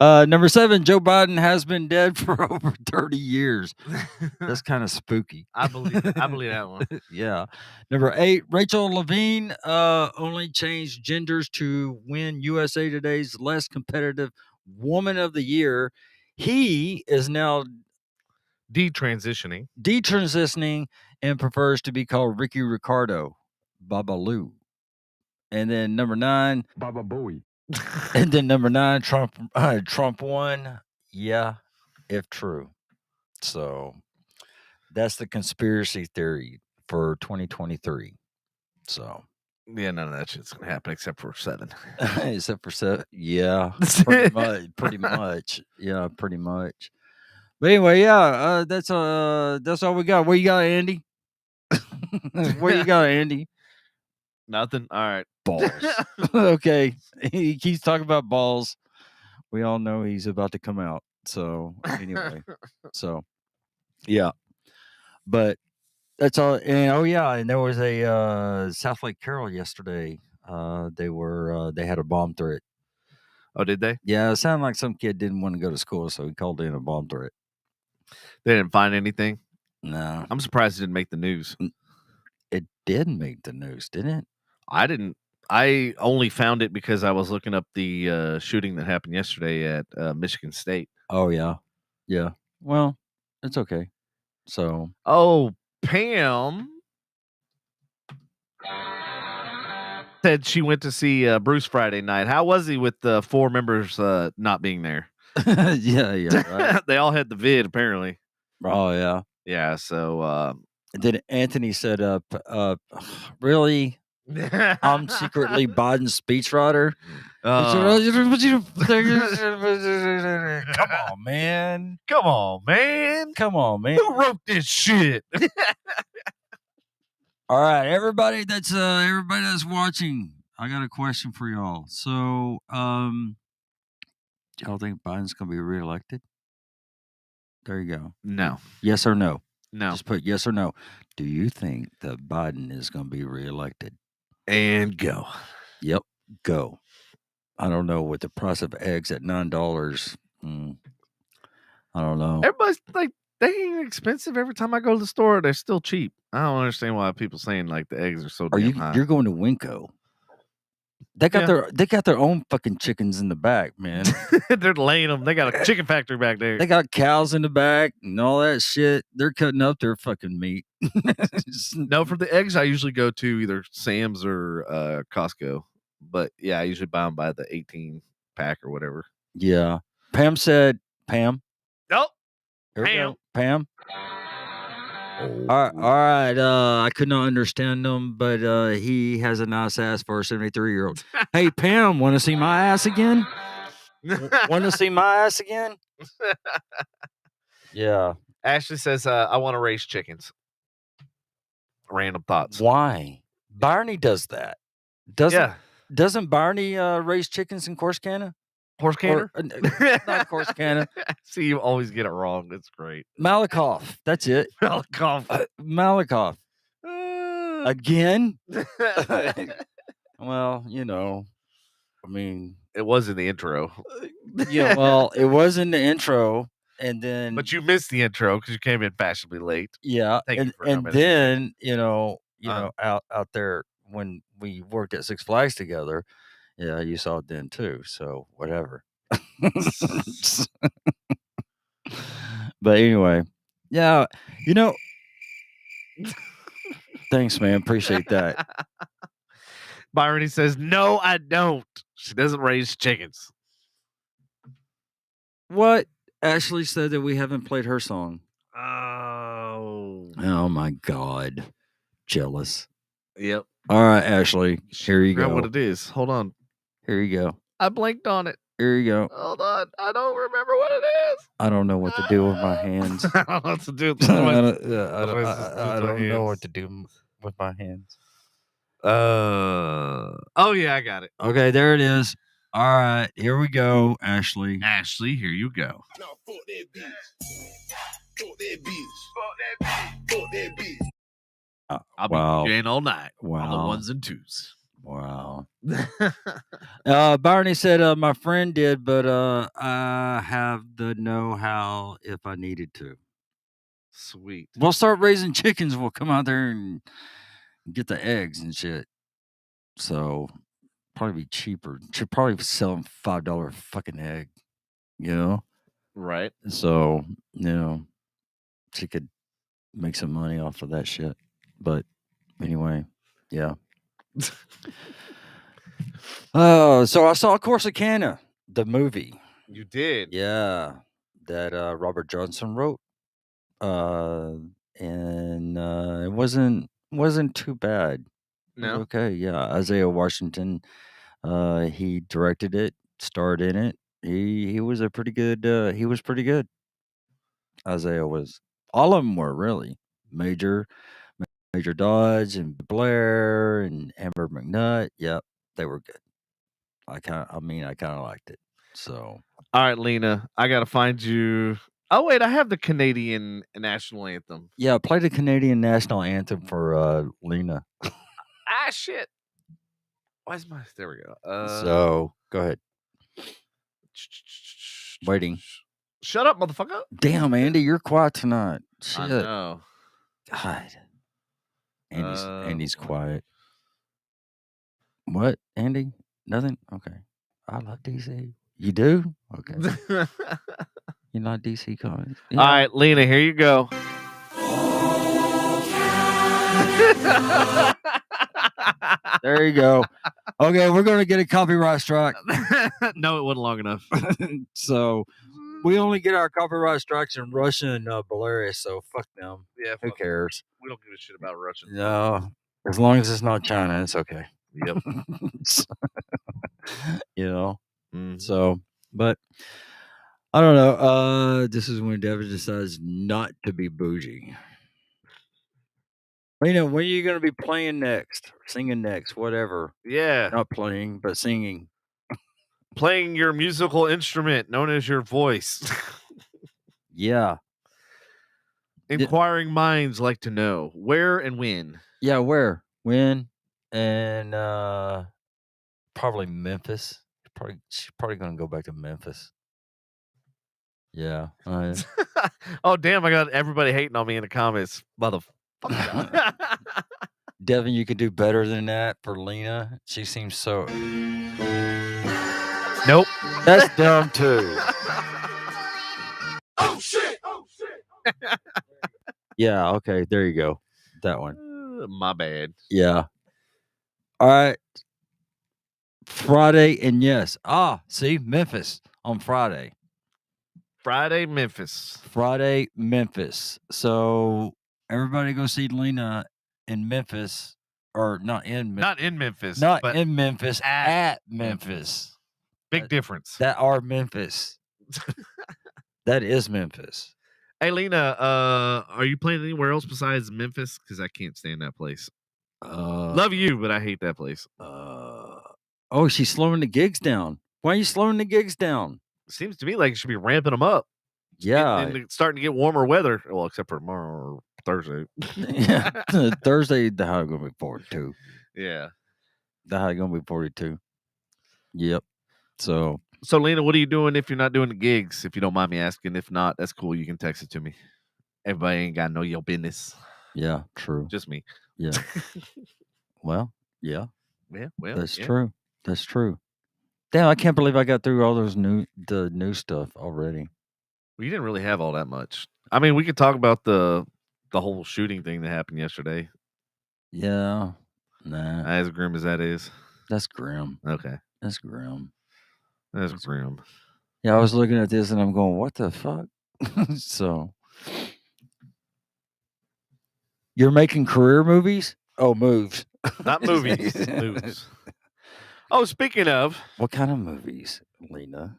Number 7, Joe Biden has been dead for over 30 years. That's kind of spooky. I believe that one. Yeah. Number 8, Rachel Levine only changed genders to win USA Today's less competitive Woman of the Year. He is now detransitioning and prefers to be called Ricky Ricardo, Babalu. And then number 9, Baba Booey. And then number 9, Trump won. Yeah, if true. So that's the conspiracy theory for 2023. So yeah, none of that shit's gonna happen except for 7. Except for 7. Yeah, pretty much. Yeah, pretty much. But anyway, yeah, that's all we got. What you got, Andy? What you got, Andy? Nothing. All right. Balls. Okay. He keeps talking about balls. We all know he's about to come out. So anyway, Yeah, but that's all. And and there was a South Lake Carroll yesterday. They had a bomb threat. Oh, did they? Yeah, it sounded like some kid didn't want to go to school, so he called in a bomb threat. They didn't find anything. No, I'm surprised it didn't make the news. it did make the news, didn't it? I didn't. I only found it because I was looking up the shooting that happened yesterday at Michigan State. Oh yeah. Well, it's okay. So Oh, Pam said she went to see Bruce Friday night. How was he with the 4 members not being there? yeah, right. They all had the vid apparently. Oh yeah. Yeah, so Then Anthony said, really? I'm secretly Biden's speechwriter. Come on, man. come on, man. Come on, man. Who wrote this shit? All right, everybody that's watching, I got a question for y'all. So, y'all think Biden's gonna be reelected? There you go. No. Yes or no? No. Just put yes or no. Do you think that Biden is gonna be reelected? And go. Yep, go. I don't know, with the price of eggs at $9. I don't know. Everybody's like, they ain't expensive. Every time I go to the store, they're still cheap. I don't understand why people saying like the eggs are so damn high. You're going to Winco? They got their own fucking chickens in the back, man. They're laying them. They got a chicken factory back there. They got cows in the back and all that shit. They're cutting up their fucking meat. No, for the eggs, I usually go to either Sam's or Costco. But yeah, I usually buy them by the 18 pack or whatever. Yeah. Pam said, Pam. Nope. Here we Pam. go. Pam. All right. I could not understand him, but he has a nice ass for a 73-year-old. Hey, Pam, want to see my ass again? Want to see my ass again? Yeah. Ashley says, I want to raise chickens. Random thoughts. Why? Barney does that. Doesn't Barney raise chickens in Corsicana? Horse canner? Not Corsicana. See, you always get it wrong. It's great. Malakoff. That's it. Malakoff. Malakoff. Again? Well, I mean, it was in the intro. Yeah, well, it was in the intro, and then but you missed the intro because you came in fashionably late. Yeah, and then out there when we worked at Six Flags together, yeah, you saw it then too. So whatever. But anyway, yeah, thanks, man. Appreciate that. Byron, he says, no, I don't. She doesn't raise chickens. What? Ashley said that we haven't played her song. Oh my God. Jealous. Yep. All right, Ashley. Here you go. What it is. Hold on. Here you go. I blinked on it. Here you go. Hold on. I don't remember what it is. I don't know what to do with my hands. I don't know what to do with I don't know what to do with my hands. Oh yeah, I got it. Okay, there it is. All right, here we go, Ashley. Ashley, here you go. No, fuck that bitch. Fuck that bitch. Fuck that bitch. I'll be DJing all night. Wow. On the ones and twos. Wow. Barney said, my friend did, but I have the know-how if I needed to. Sweet. We'll start raising chickens. We'll come out there and get the eggs and shit. So probably be cheaper. Should probably sell them $5 fucking egg, Right. So, she could make some money off of that shit. But anyway, yeah. So I saw Corsicana, the movie. You did. Yeah. That Robert Johnson wrote. And it wasn't too bad. No. Okay, yeah. Isaiah Washington, he directed it, starred in it. He was a pretty good. He was pretty good. Isaiah was. All of them were really. Major Dodge and Blair and Amber McNutt. Yep, they were good. I kind of liked it. So. All right, Lena, I gotta find you Oh wait, I have the Canadian national anthem. Yeah, play the Canadian national anthem for Lena. Ah shit. Why's my there we go. So go ahead. Waiting. Shut up, motherfucker. Damn, Andy, you're quiet tonight. Shit. I know. God. Andy's Boy. quiet. What, Andy? Nothing? Okay. I love DC. You do? Okay. You like DC comics? Yeah. All right, Lena, here you go. There you go. Okay, we're going to get a copyright strike. No, it wasn't long enough. So we only get our copyright strikes in Russian and Belarus, so fuck them. Yeah, Who cares? We don't give a shit about Russian. No, as long as it's not China, it's okay. Yep. You know. Mhm. So, but I don't know. This is when Devin decides not to be bougie. Well, when are you going to be playing next, singing next, whatever? Yeah. Not playing, but singing. Playing your musical instrument known as your voice. Yeah. Inquiring minds like to know where and when. Yeah, where, when, and probably Memphis. She's probably going to go back to Memphis. Yeah. Oh damn! I got everybody hating on me in the comments, motherfucker. Devin, you could do better than that for Lena. She seems so. Nope. That's dumb too. Oh shit! Oh shit! Yeah. Okay. There you go. That one. My bad. Yeah. All right. Friday and yes. See, Memphis on Friday. Friday, Memphis. Friday, Memphis. So everybody go see Lena in Memphis, or not in Memphis. Not in Memphis. Not but in Memphis. at At Memphis. big difference. That are Memphis. That is Memphis. Hey, Lena, are you playing anywhere else besides Memphis? Because I can't stand that place. Love you, but I hate that place. Oh, she's slowing the gigs down. Why are you slowing the gigs down? Seems to me like you should be ramping them up. Yeah. And it's starting to get warmer weather. Well, except for tomorrow or Thursday. Yeah. Thursday, the high going to be 42. Yeah. The high going to be 42. Yep. So, Lena, what are you doing if you're not doing the gigs? If you don't mind me asking. If not, that's cool. You can text it to me. Everybody ain't got to know your business. yeah, true. Just me. Yeah. Well, yeah. Yeah, well, That's yeah. true. That's true. Damn, I can't believe I got through all those new stuff already. Well, you didn't really have all that much. I mean, we could talk about the whole shooting thing that happened yesterday. Yeah. Nah. As grim as that is. That's grim. Okay. That's grim. That's grim. Yeah, I was looking at this and I'm going, what the fuck? So, you're making career movies? Oh, moves. Not movies. Movies. Oh, speaking of. What kind of movies, Lena?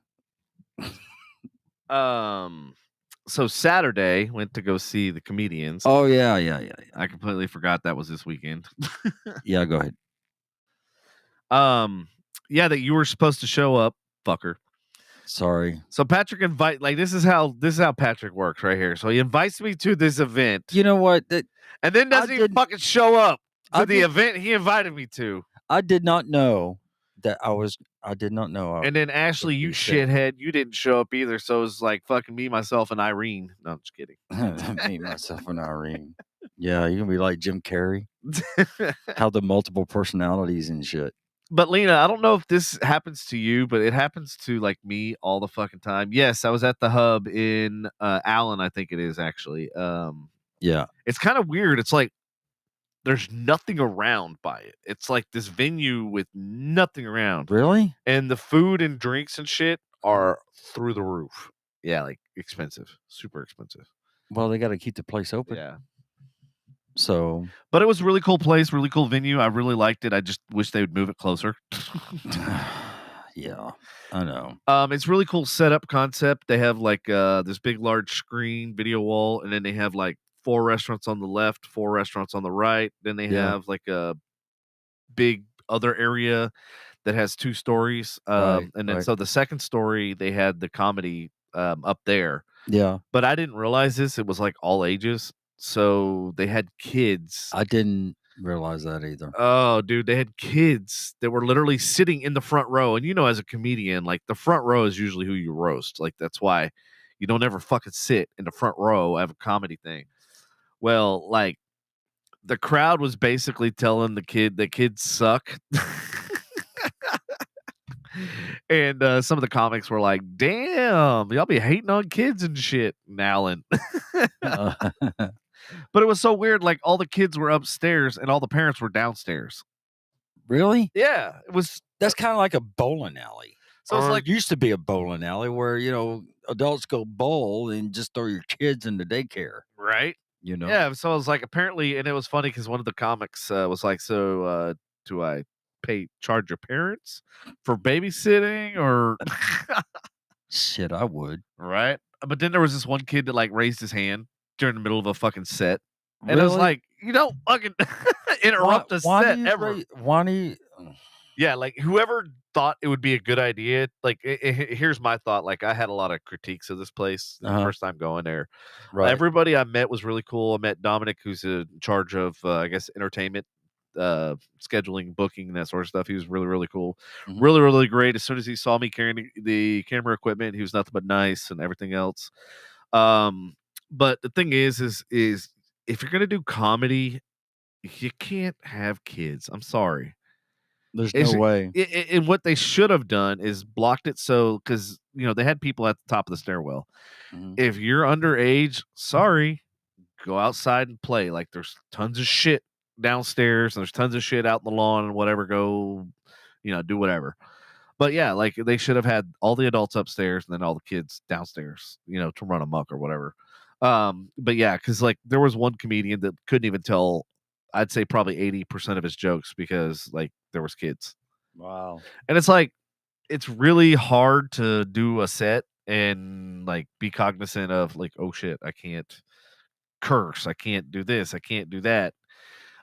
So Saturday went to go see the comedians. Oh, yeah. I completely forgot that was this weekend. Yeah, go ahead. Yeah, that you were supposed to show up, fucker. Sorry. So Patrick this is how Patrick works right here. So he invites me to this event. You know what? And then doesn't even fucking show up to the event he invited me to. I did not know that I did not know. And then Ashley, you shithead, you didn't show up either. So it's like fucking me, myself, and Irene. No, I'm just kidding. Me, myself, and Irene. Yeah, you're gonna be like Jim Carrey. How the multiple personalities and shit. But Lena, I don't know if this happens to you, but it happens to like me all the fucking time. Yes, I was at the Hub in Allen, I think it is actually. Yeah. It's kind of weird. It's like there's nothing around by it. It's like this venue with nothing around. Really? And the food and drinks and shit are through the roof. Yeah, like expensive. Super expensive. Well, they got to keep the place open. Yeah. So, but it was a really cool place, really cool venue. I really liked it. I just wish they would move it closer. Yeah, I know. It's really cool setup concept. They have like this big, large screen video wall, and then they have like 4 restaurants on the left, 4 restaurants on the right. Then they have like a big other area that has 2 stories. And then so the second story, they had the comedy up there. Yeah. But I didn't realize this. It was like all ages. So they had kids. I didn't realize that either. Oh, dude, they had kids that were literally sitting in the front row. And as a comedian, like the front row is usually who you roast. Like that's why you don't ever fucking sit in the front row of a comedy thing. Well, like the crowd was basically telling the kids suck. And some of the comics were like, damn, y'all be hating on kids and shit, Alan. But it was so weird. Like all the kids were upstairs and all the parents were downstairs. Really? Yeah, it was. That's kind of like a bowling alley. So it's like, used to be a bowling alley where, adults go bowl and just throw your kids into daycare. right? Yeah. So it was like apparently, and it was funny because one of the comics was like, so do I charge your parents for babysitting or Shit, I would. right? But then there was this one kid that like raised his hand during the middle of a fucking set. And it was like, you don't fucking interrupt a set ever. Yeah, like whoever thought it would be a good idea. Like, here's my thought. Like, I had a lot of critiques of this place the first time going there. Right. Everybody I met was really cool. I met Dominic, who's in charge of, I guess, entertainment, scheduling, booking, that sort of stuff. He was really, really cool. Mhm. Really, really great. As soon as he saw me carrying the camera equipment, he was nothing but nice and everything else. But the thing is if you're gonna do comedy, you can't have kids. I'm sorry. There's no way. And what they should have done is blocked it so because they had people at the top of the stairwell. Mhm. If you're underage, sorry, go outside and play. Like there's tons of shit downstairs, and there's tons of shit out in the lawn and whatever. Go, do whatever. But yeah, like they should have had all the adults upstairs and then all the kids downstairs, to run amok or whatever. But yeah, because like there was one comedian that couldn't even tell. I'd say probably 80% of his jokes because like there was kids. Wow. And it's like it's really hard to do a set and like be cognizant of like, oh shit, I can't curse, I can't do this, I can't do that,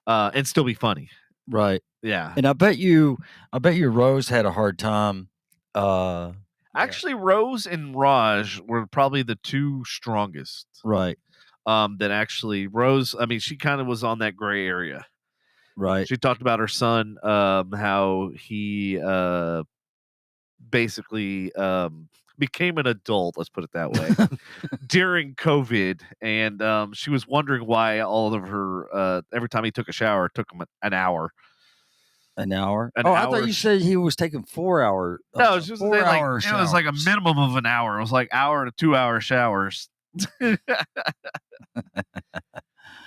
and still be funny. Right. Yeah. And I bet you Rose had a hard time. Actually, Rose and Raj were probably the two strongest. Right. That actually Rose, I mean, she kind of was on that gray area. Right. She talked about her son, how he basically became an adult, let's put it that way, during COVID. And she was wondering why all of her, every time he took a shower, it took him an hour. An hour? An I hour. thut you said he was taking 4 hour. No, it was just 4 hour it was like a minimum of an hour. It was like hour to 2 hour showers.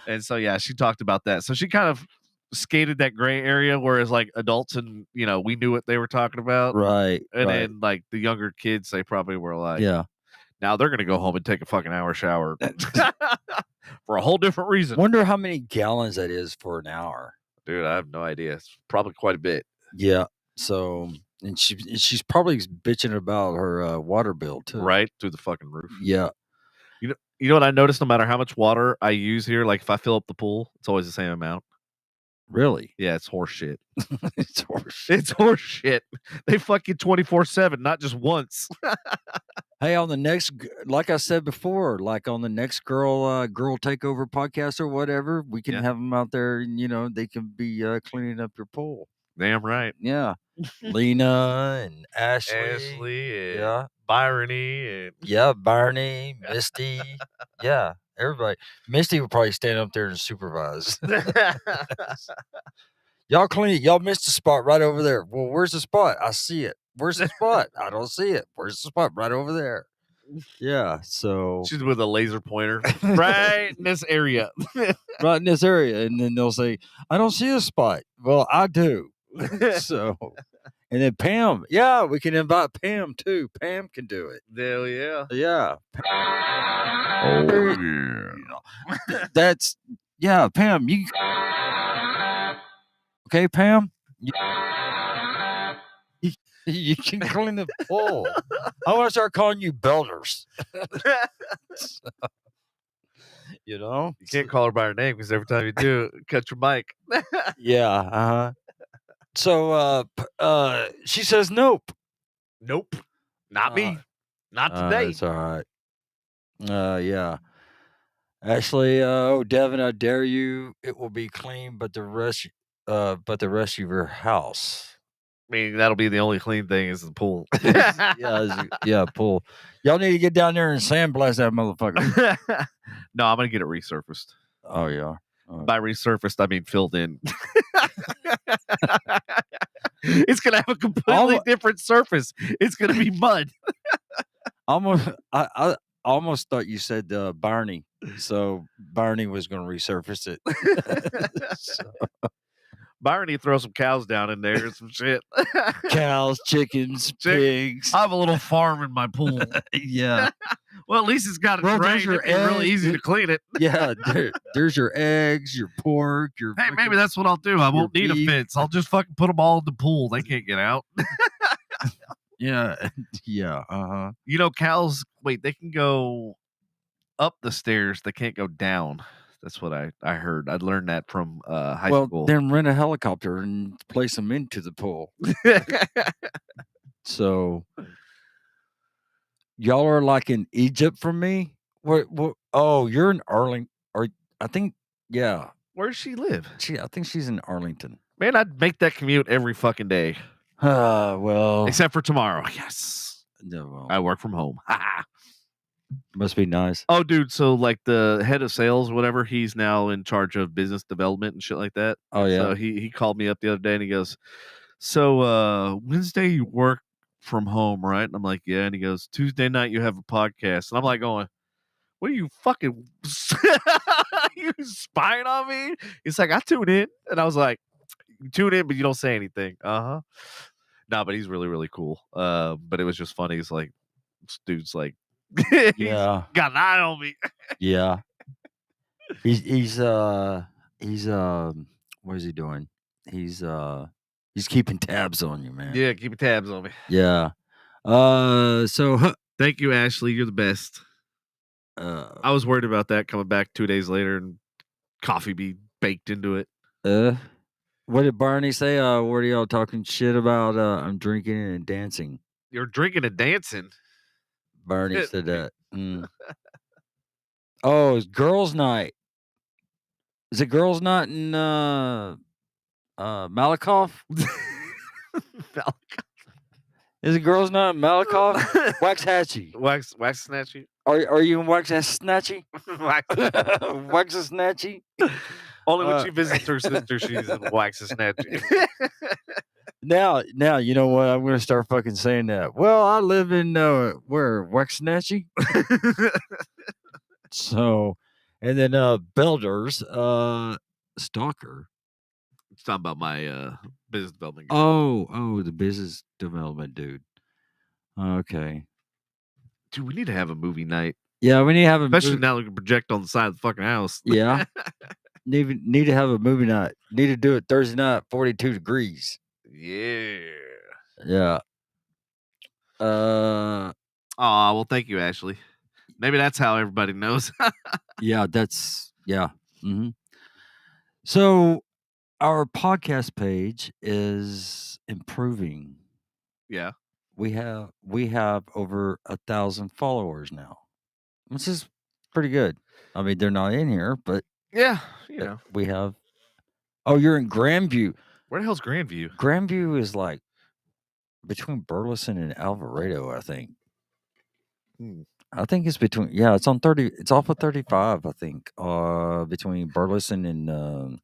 And so yeah, she talked about that. So she kind of skated that gray area, whereas like adults and we knew what they were talking about. Right. And then like the younger kids, they probably were like, yeah. Now they're gonna go home and take a fucking hour shower for a whole different reason. Wonder how many gallons that is for an hour. Dude, I have no idea. It's probably quite a bit. Yeah. So, and she's probably bitching about her water bill too. Right through the fucking roof. Yeah. You know what I noticed? No matter how much water I use here, like if I fill up the pool, it's always the same amount. Really? Yeah, it's horse shit. It's horse shit. It's horse shit. They fuck you 24/7, not just once. Hey, on the next, like I said before, like on the next girl takeover podcast or whatever, we can have them out there, and they can be cleaning up your pool. Damn right. Yeah, Lena and Ashley, and yeah, Byrony, and Barney, Misty, yeah, everybody. Misty would probably stand up there and supervise. Y'all clean it. Y'all missed the spot right over there. Well, where's the spot? I see it. Where's the spot? I don't see it. Where's the spot? Right over there. Yeah. So she's with a laser pointer right in this area. Right in this area. And then they'll say, I don't see a spot. Well, I do. So, and then Pam. Yeah, we can invite Pam too. Pam can do it. Hell yeah. Yeah. Oh, yeah. That's, yeah, Pam. You. Okay, Pam? You can clean the pool. I want to start calling you builders. So, you can't call her by her name because every time you do, cut your mic. Yeah. So she says nope. Nope. Not me. Not today. It's all right. Yeah. Ashley, oh Devin, I dare you. It will be clean, but the rest of your house. I mean, that'll be the only clean thing is the pool. Yeah, pool. Y'all need to get down there and sandblast that motherfucker. No, I'm gonna get it resurfaced. Oh yeah. By resurfaced, I mean filled in. It's gonna have a completely different surface. It's gonna be mud. I almost thought you said Barney, so Barney was going to resurface it. So, Barney throw some cows down in there and some shit. cows, chickens, pigs. I have a little farm in my pool. Yeah. Well, at least it's got a drain. It'd be really easy to clean it. Yeah, there's your eggs, your pork, your. Hey, maybe that's what I'll do. I won't need a fence. I'll just fucking put them all in the pool. They can't get out. Yeah. You know, cows. Wait, they can go up the stairs. They can't go down. That's what I heard. I learned that from high school. Well, then rent a helicopter and place them into the pool. So, y'all are like in Egypt from me. What? Oh, you're in Arlington. Or I think, yeah. Where does she live? I think she's in Arlington. Man, I'd make that commute every fucking day. Well, Except for tomorrow. Yes. no, well, I work from home. must be nice. Oh, dude. So, like, the head of sales, whatever, he's now in charge of business development and shit like that. Oh, yeah. So, he called me up the other day and he goes, so, Wednesday you work from home, right? And I'm like, yeah. And he goes, Tuesday night you have a podcast. And I'm like going, what are you fucking, you spying on me? He's like, I tune in. And I was like, you tune in, but you don't say anything. Uh-huh. No, but he's really, really cool. But it was just funny. He's like, this dude's like, Yeah. got an eye on me. Yeah. He's what is he doing? He's keeping tabs on you, man. Yeah, keep tabs on me. Yeah. So Thank you, Ashley. You're the best. I was worried about that coming back 2 days later and coffee be baked into it. What did Barney say? What are y'all talking shit about? I'm drinking and dancing. You're drinking and dancing. Barney said that. Oh, it's girls' night. Is it girls' night in Malakoff? Is it girls' night in Malakoff? Waxahachie. Waxahachie. Are you in Waxahachie? Waxahachie? Only when she visits her sister, she's in Waxahachie. Now, you know what? I'm gonna start fucking saying that. Well, I live in where Waxahachie. So, and then Belders, Stalker. It's talking about my business development. Oh, the business development dude. Okay. Dude, we need to have a movie night. Yeah, we need to have especially now we can project on the side of the fucking house. Yeah. Need to have a movie night. Need to do it Thursday night, 42 degrees. Yeah. Yeah. Well, thank you, Ashley. Maybe that's how everybody knows. Yeah, that's Mm-hmm. So our podcast page is improving. Yeah. We have over 1,000 followers now, which is pretty good. I mean, they're not in here, but yeah, you know, we have. Oh, you're in Grandview. Where the hell's Grandview? Grandview is like between Burleson and Alvarado, I think. I think it's between. Yeah, it's on 30. It's off of 35. I think. Between Burleson and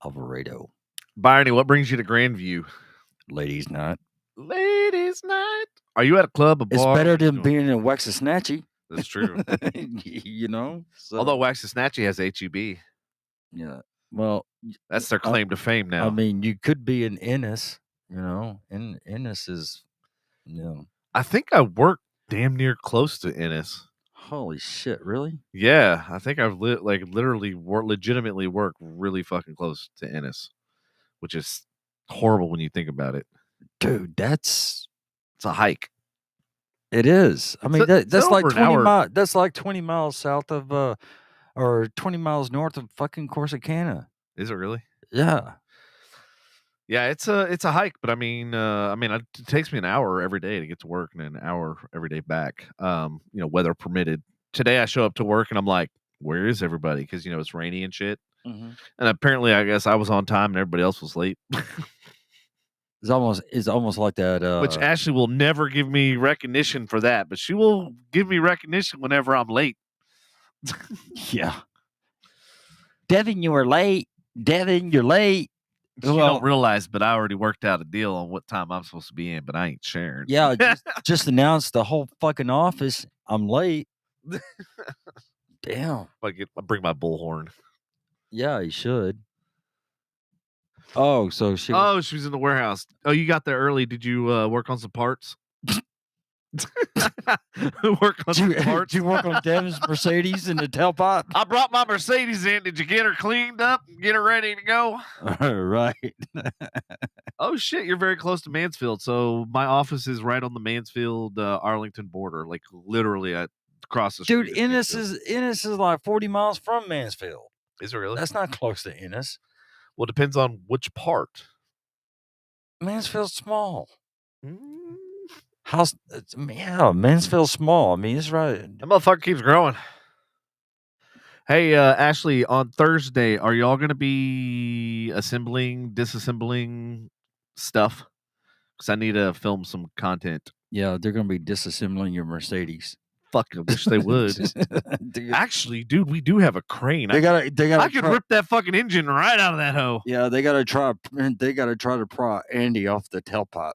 Alvarado. Barney, what brings you to Grandview? Ladies' night. Ladies' night. Are you at a club, a bar? It's better than being in Waxahachie. That's true. You know? So, although Waxahachie has HEB. Yeah. Well, that's their claim to fame now. I mean, you could be in Ennis, you know. Ennis is, you know. I think I work damn near close to Ennis. Holy shit, really? Yeah. I think I've legitimately work really fucking close to Ennis, which is horrible when you think about it. Dude, it's a hike. It is. I mean, that's like 20 miles. That's like 20 miles south of, or 20 miles north of fucking Corsicana. Is it really? Yeah. Yeah, it's a hike, but I mean, it takes me an hour every day to get to work and an hour every day back. Weather permitted. today I show up to work and I'm like, where is everybody? Because it's rainy and shit. Mm-hmm. And apparently, I guess I was on time and everybody else was late. It's almost like that. Which Ashley will never give me recognition for that, but she will give me recognition whenever I'm late. Yeah. Devin, you were late. Devin, you're late. She don't realize, but I already worked out a deal on what time I'm supposed to be in, but I ain't sharing. Yeah, just announced the whole fucking office. I'm late. Damn. I bring my bullhorn. Yeah, you should. Oh, so she was in the warehouse. Oh, you got there early. Did you work on some parts? Work on some parts? Did you work on Devin's Mercedes in the tailpipe? I brought my Mercedes in. Did you get her cleaned up and get her ready to go? Right. Oh shit, you're very close to Mansfield. So my office is right on the Mansfield Arlington border, like literally across the street. Dude, Ennis is like 40 miles from Mansfield. Is it really? That's not close to Ennis. Well, it depends on which part. Mansfield's small. Mansfield's small. I mean, it's right. That motherfucker keeps growing. Hey, Ashley, on Thursday, are y'all going to be disassembling stuff? Because I need to film some content. Yeah, they're going to be disassembling your Mercedes. Fuck, I wish they would. Actually, dude, we do have a crane. They got. I could rip that fucking engine right out of that hoe. Yeah, they got to try. They got to try to pry Andy off the tailpipe.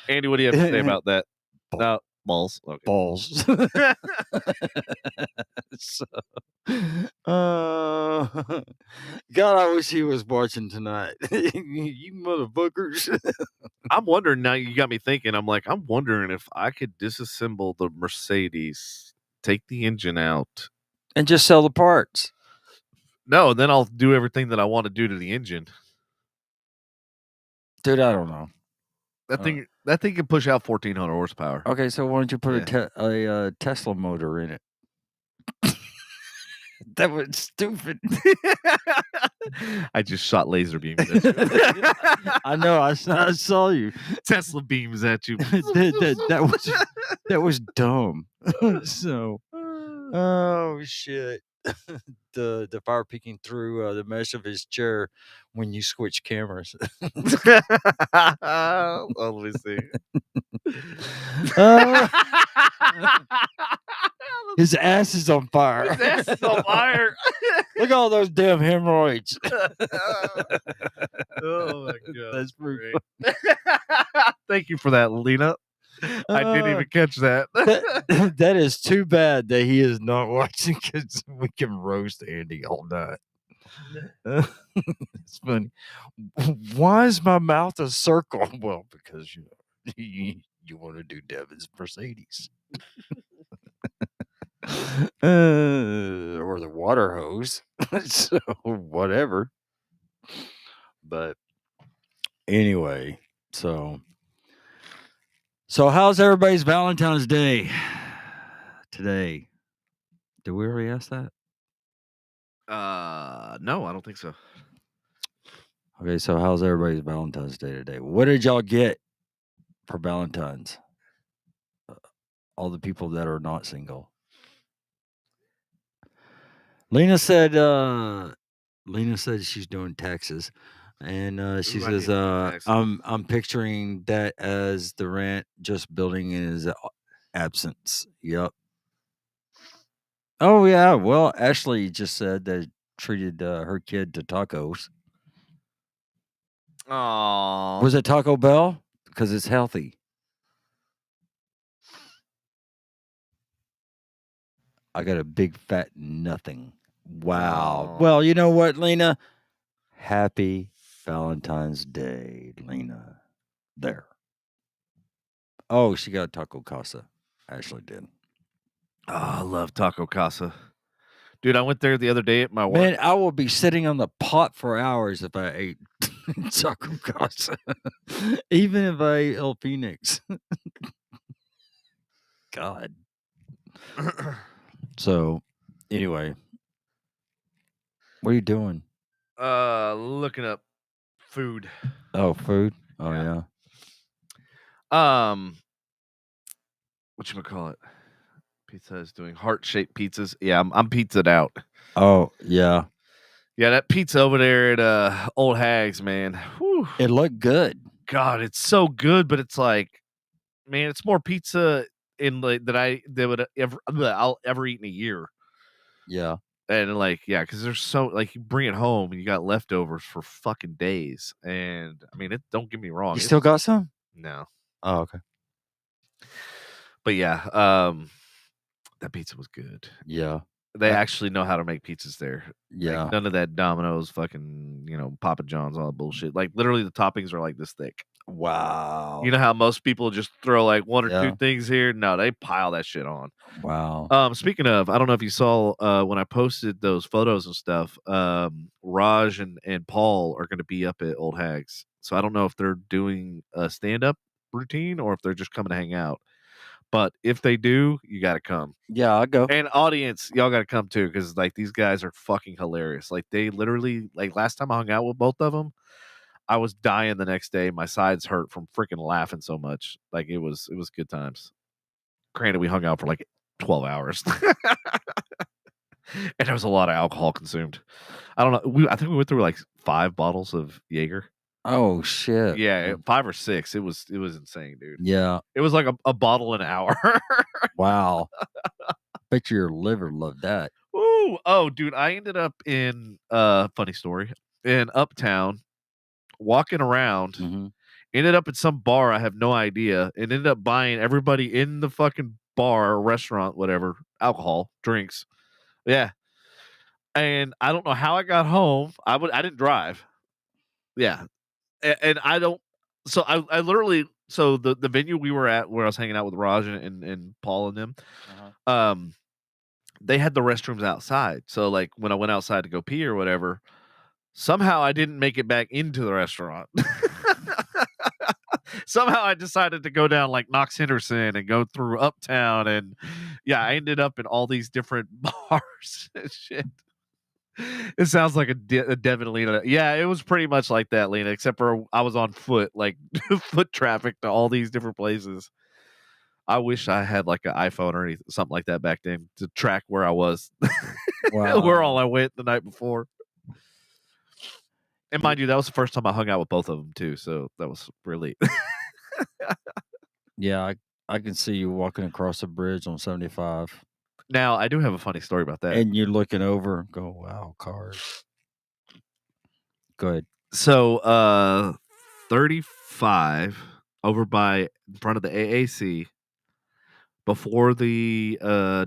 Andy, what do you have to say about that? No, balls. Okay. Balls. God, I wish he was watching tonight. You motherfuckers. I'm wondering now. You got me thinking. I'm wondering if I could disassemble the Mercedes, take the engine out, and just sell the parts. No, then I'll do everything that I want to do to the engine. Dude, I don't know. That thing can push out 1,400 horsepower. Okay, so why don't you put a Tesla motor in it? That was stupid. I just shot laser beams at you. I know. I saw you. Tesla beams at you. that was dumb. So, oh shit. The fire peeking through the mesh of his chair when you switch cameras. Oh, let me see. His ass is on fire. His ass is on fire. Look at all those damn hemorrhoids. Oh my god, that's pretty great. Thank you for that, Lena. I didn't even catch that. That is too bad that he is not watching, because we can roast Andy all night. It's funny. Why is my mouth a circle? Well, because you want to do Devin's Mercedes. Or the water hose. So whatever. But anyway, so how's everybody's Valentine's Day today? Did we already ask that? No, I don't think so. Okay, so how's everybody's Valentine's Day today? What did y'all get for Valentine's? All the people that are not single. Lena said she's doing taxes, and she says I'm picturing that as the rent just building in his absence. Yep. Oh yeah. Well, Ashley just said that treated her kid to tacos. Aww. Was it Taco Bell? Because it's healthy. I got a big fat nothing. Wow. Aww. Well, you know what, Lena? Happy Valentine's Day, Lena. There. Oh, she got Taco Casa. Ashley did. Oh, I love Taco Casa. Dude, I went there the other day at my work. Man, I will be sitting on the pot for hours if I ate Taco Casa. Even if I ate El Phoenix. God. So, anyway. What are you doing? Looking up food. Oh, food? Oh, yeah. whatchamacallit? Pizza is doing heart-shaped pizzas. Yeah, I'm pizzaed out. Oh, yeah. Yeah, that pizza over there at Old Hags, man. Whew. It looked good. God, it's so good, but it's like, man, it's more pizza in like I'll ever eat in a year. Yeah. And like, yeah, because there's so like you bring it home and you got leftovers for fucking days. And I mean, don't get me wrong. You still got some? No. Oh, okay. But yeah, that pizza was good. Yeah. They actually know how to make pizzas there. Yeah. Like, none of that Domino's, fucking, Papa John's, all that bullshit. Like literally, the toppings are like this thick. Wow. You know how most people just throw like one or Yeah. two things here? No, they pile that shit on. Wow. Speaking of, I don't know if you saw when I posted those photos and stuff. Raj and Paul are going to be up at Old Hags, so I don't know if they're doing a stand-up routine or if they're just coming to hang out. But if they do, you got to come. Yeah, I'll go. And audience, y'all got to come too, because like these guys are fucking hilarious. Like they literally, like last time I hung out with both of them, I was dying the next day. My sides hurt from freaking laughing so much. Like it was good times. Granted, we hung out for like 12 hours, and there was a lot of alcohol consumed. I don't know. I think we went through like 5 bottles of Jaeger. Oh shit. Yeah, 5 or 6. It was insane, dude. Yeah. It was like a bottle an hour. Wow. Bet your liver loved that. Ooh, oh, dude, I ended up in funny story in Uptown, walking around. Mm-hmm. Ended up at some bar, I have no idea, and ended up buying everybody in the fucking bar or restaurant, whatever, alcohol, drinks. Yeah. And I don't know how I got home. I didn't drive. Yeah. And I don't, so I literally, so the venue we were at where I was hanging out with Raj and Paul and them, they had the restrooms outside. So like when I went outside to go pee or whatever, somehow I didn't make it back into the restaurant. Somehow I decided to go down like Knox Henderson and go through Uptown, and yeah, I ended up in all these different bars and shit. It sounds like a Devin Lena. Yeah, it was pretty much like that, Lena, except for I was on foot, like foot traffic to all these different places. I wish I had like an iPhone or anything, something like that back then to track where I was, where all I went the night before. And mind you, that was the first time I hung out with both of them too, so that was really. Yeah, I can see you walking across a bridge on 75. Now, I do have a funny story about that. And you're looking over and go, wow, cars. Go ahead. So, 35 over by in front of the AAC before the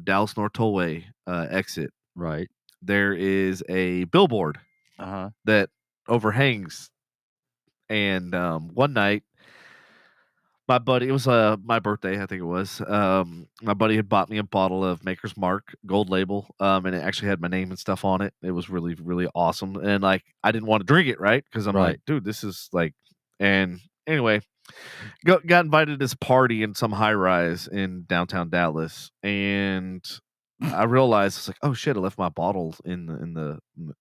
Dallas North Tollway exit. Right. There is a billboard that overhangs. And one night, my buddy, it was my birthday, I think it was. My buddy had bought me a bottle of Maker's Mark Gold Label, and it actually had my name and stuff on it. It was really, really awesome. And like, I didn't want to drink it, right? Because I'm like, dude, this is like, and anyway, got invited to this party in some high rise in downtown Dallas, and I realized it's like, oh shit, I left my bottle in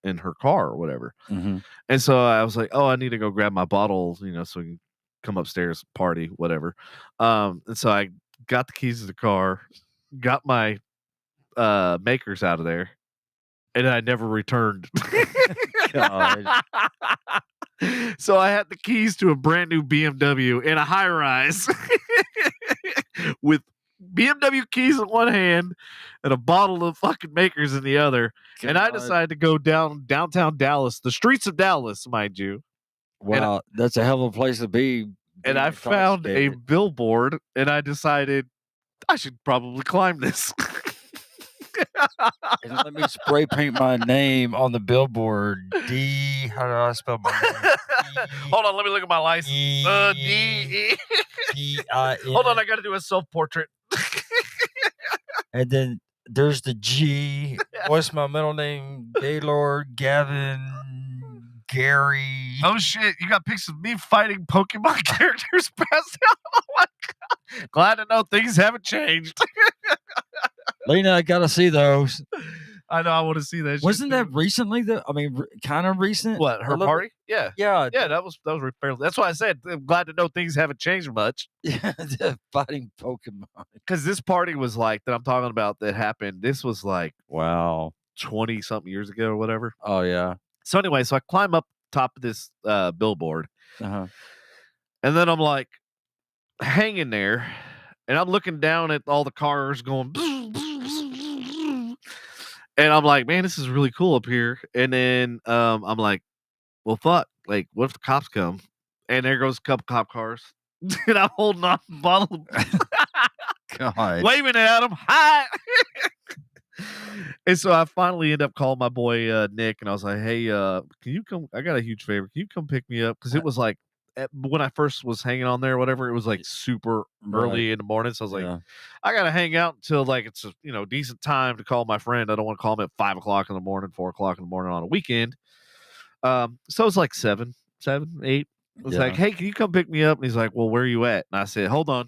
her car or whatever. Mm-hmm. And so I was like, oh, I need to go grab my bottle, so we can come upstairs, party, whatever. And so I got the keys to the car, got my makers out of there, and I never returned. So I had the keys to a brand new BMW in a high rise with BMW keys in one hand and a bottle of fucking makers in the other. God. And I decided to go downtown Dallas, the streets of Dallas, mind you. Wow, that's a hell of a place to be. And I found a billboard, and I decided I should probably climb this. And let me spray paint my name on the billboard. D. How do I spell my name? Hold on, let me look at my license. D. D-I-N. Hold on, I got to do a self-portrait. And then there's the G. What's my middle name? Gaylord, Gavin, Gary. Oh shit! You got pictures of me fighting Pokemon characters passed out. Oh my god! Glad to know things haven't changed. Lena, I gotta see those. I know. I want to see that. Wasn't shit that too. recently? I mean, kind of recent. What, her A little party? Yeah. bit? Yeah, Yeah, that was fairly. That's why I said I'm glad to know things haven't changed much. yeah. Fighting Pokemon. Because this party was like that I'm talking about that happened. This was like Wow. 20 something years ago or whatever. Oh yeah. So anyway, so I climb up top of this billboard, Uh-huh. and then I'm like hanging there, and I'm looking down at all the cars going, and I'm like, man, this is really cool up here. And then I'm like, well, fuck, like, what if the cops come? And there goes a couple cop cars, and I'm holding on to the bottle, God. waving at them. Hi. And so I finally end up calling my boy Nick, and I was like, "Hey, can you come? I got a huge favor. Can you come pick me up?" Because it was like when I first was hanging on there, or whatever. It was like super early in the morning, so I was like, Yeah. "I gotta hang out until like it's a decent time to call my friend. I don't want to call him at 5 o'clock in the morning, 4 o'clock in the morning on a weekend." So it's like 7, 8. I was like, Yeah. "Hey, can you come pick me up?" And he's like, "Well, where are you at?" And I said, "Hold on."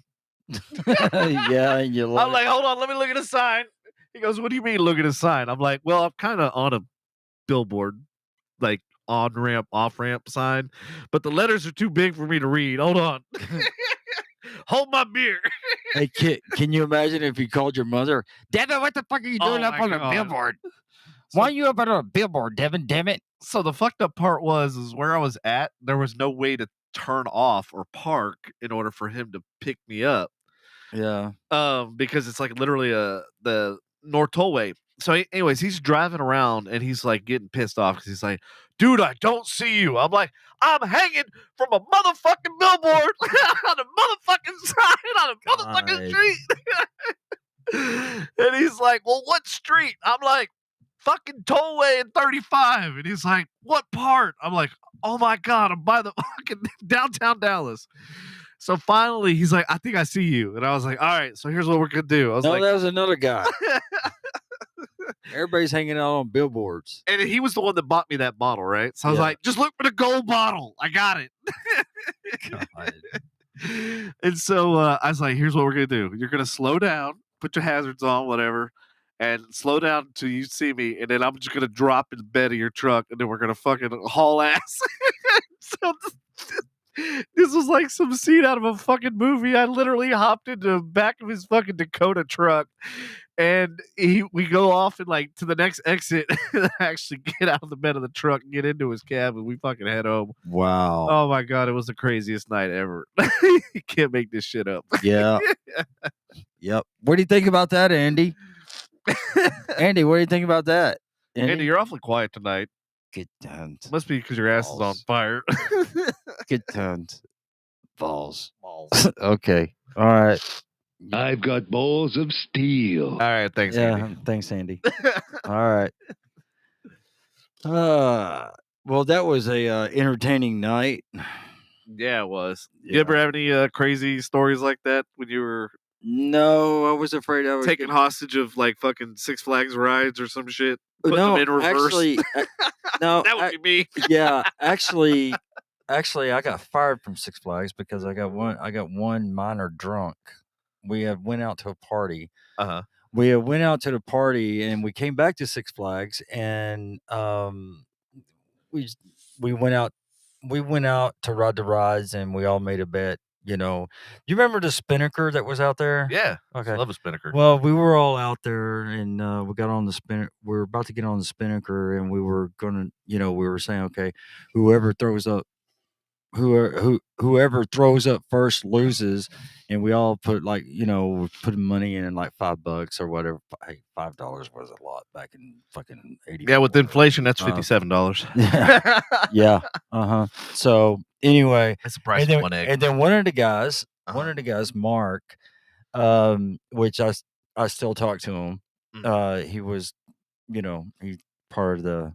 Yeah, and you I'm like, "Hold on, let me look at the sign." He goes, "What do you mean look at the sign?" I'm like, "Well, I'm kind of on a billboard, like on ramp, off ramp sign, but the letters are too big for me to read. Hold on." Hold my beer. Hey, kid, can you imagine if you called your mother, Devin? What the fuck are you doing Oh up my on a God. billboard? So- Why are you up on a billboard, Devin? Damn it! So the fucked up part is where I was at, there was no way to turn off or park in order for him to pick me up. Yeah. Because it's like literally the North Tollway. So anyways, he's driving around and he's like getting pissed off because he's like, "Dude, I don't see you." I'm like, "I'm hanging from a motherfucking billboard on a motherfucking sign on a motherfucking street." And he's like, "Well, what street?" I'm like, "Fucking Tollway and 35." And he's like, "What part?" I'm like, "Oh my God, I'm by the fucking downtown Dallas." So finally, he's like, "I think I see you." And I was like, "All right, so here's what we're going to do." I was No, like, that was another guy. Everybody's hanging out on billboards. and he was the one that bought me that bottle, right? So I was Yeah. like, "Just look for the gold bottle. I got it." God. And so I was like, "Here's what we're going to do. You're going to slow down, put your hazards on, whatever, and slow down until you see me. And then I'm just going to drop in the bed of your truck, and then we're going to fucking haul ass." So this was like some scene out of a fucking movie. I literally hopped into the back of his fucking Dakota truck, and we go off and like to the next exit and actually get out of the bed of the truck and get into his cab, and we fucking head home. Wow. Oh my God, it was the craziest night ever. You can't make this shit up. Yeah. Yep. What do you think about that, Andy? Andy, what do you think about that? Andy, you're awfully quiet tonight. Good times. Must be because your ass is on Balls. fire. Good times. Balls. Okay. All right. I've got balls of steel. All right, thanks, Yeah. Andy. Thanks, Andy. All right. Well, that was a entertaining night. Yeah, it was. You Yeah. ever have any crazy stories like that when you were No, I was afraid I was taken hostage of like fucking Six Flags rides or some shit? Put no, them in reverse. actually, no, That would be me. yeah, actually, I got fired from Six Flags because I got one minor drunk. We have went out to a party. Uh-huh. We have went out to the party and we came back to Six Flags and we went out to ride the rides and we all made a bet. You know, you remember the Spinnaker that was out there? Yeah. Okay. Love a Spinnaker. Well, we were all out there and we got on the spinnaker. We were about to get on the Spinnaker and we were gonna, we were saying, okay, whoever throws up first loses, and we all put like put money in like $5 or whatever. Hey, $5 was a lot back in fucking 80. Yeah, with inflation, that's $57. Yeah. Yeah. So anyway, That's the price and then, of one egg. and then one of the guys, Uh-huh. Mark, which I still talk to him. He was, he's part of the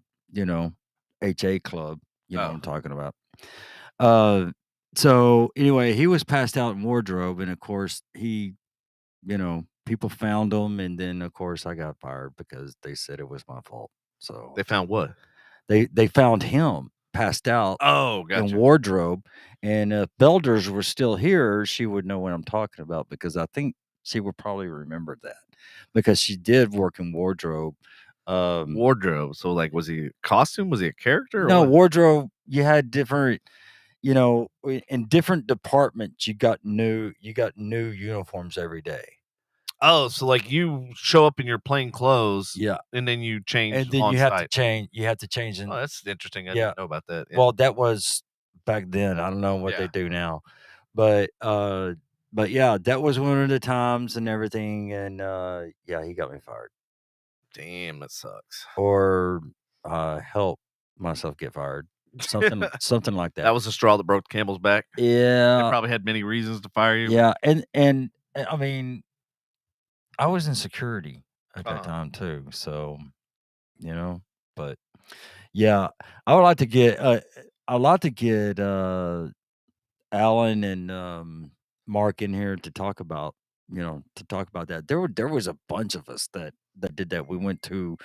HA club. You know what I'm talking about. So anyway, he was passed out in wardrobe, and of course he, people found him, and then of course I got fired because they said it was my fault. So They found what? they found him passed out Oh, in gotcha. wardrobe, and if Belders were still here, she would know what I'm talking about, because I think she would probably remember that, because she did work in wardrobe. Wardrobe. So like, was he a costume? Was he a character? Or No, what? wardrobe. You had different, in different departments. You got new uniforms every day. Oh, so like you show up in your plain clothes, Yeah, and then you change and then on you have to site. change. You have to change. Oh, that's interesting. I Yeah. didn't know about that. Yeah. Well, that was back then. I don't know what they do now, but yeah, that was one of the times and everything. And yeah, he got me fired Damn, that sucks. or help myself get fired. Something like that. That was the straw that broke the camel's back. Yeah. They probably had many reasons to fire you. Yeah, and I mean, I was in security at that Uh-huh. time too, so but yeah, I would like to get Alan and Mark in here to talk about that. There was a bunch of us that did that. We went to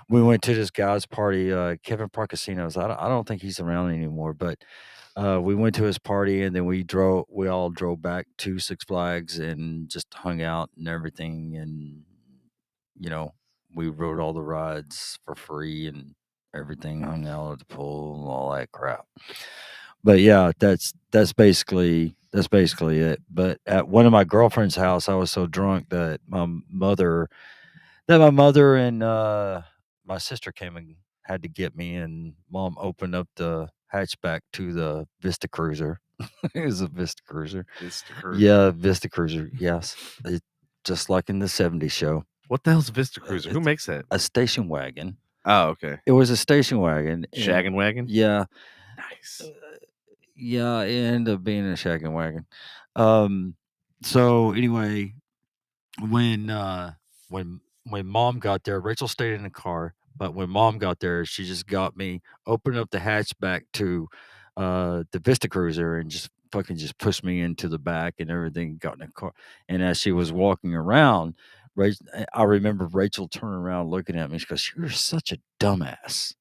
this guy's party, Kevin Parcasinos. I don't think he's around anymore, but we went to his party and then we all drove back to Six Flags and just hung out and everything. And, we rode all the rides for free and everything, hung out at the pool and all that crap. But yeah, that's basically it. But at one of my girlfriend's house, I was so drunk that my mother and my sister came and had to get me, and Mom opened up the hatchback to the Vista Cruiser. It was a Vista Cruiser. Vista Cruiser. Yeah, Vista Cruiser. Yes, just like in the '70s show. What the hell's a Vista Cruiser? Who makes that? A station wagon. Oh, okay. It was a station wagon. Shaggin' wagon. Yeah. Nice. Yeah, it ended up being a shaggin' wagon. So anyway, when Mom got there, Rachel stayed in the car. But when Mom got there, she just got me, opened up the hatchback to the Vista Cruiser, and just fucking just pushed me into the back and everything. Got in the car, and as she was walking around, I remember Rachel turning around, looking at me. She goes, "You're such a dumbass.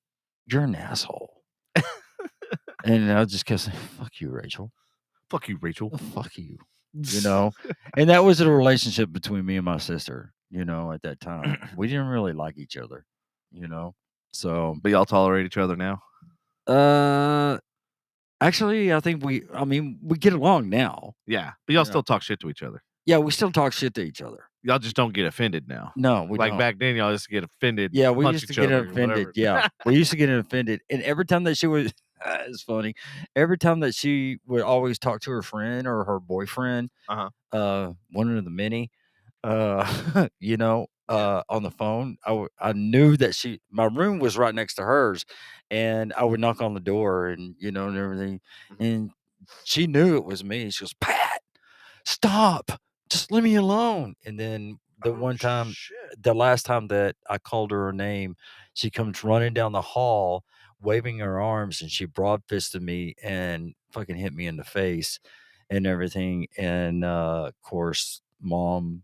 You're an asshole." And I just kept saying, "Fuck you, Rachel. Fuck you, Rachel. Oh, fuck you." And that was a relationship between me and my sister. At that time, we didn't really like each other. So But y'all tolerate each other now. actually, I think we get along now. Yeah, but y'all still talk shit to each other. Yeah, we still talk shit to each other. Y'all just don't get offended now. No, we like don't. back then, y'all used to get offended. Yeah, we punch used to each get other or offended. whatever. Yeah, we used to get offended, and every time that she was, it's funny. Every time that she would always talk to her friend or her boyfriend, one of the many, on the phone, I knew that my room was right next to hers, and I would knock on the door and and everything, and she knew it was me. She goes, "Pat, stop, just leave me alone." And then the last time that I called her name, she comes running down the hall, waving her arms, and she broad fisted me and fucking hit me in the face and everything. And of course, Mom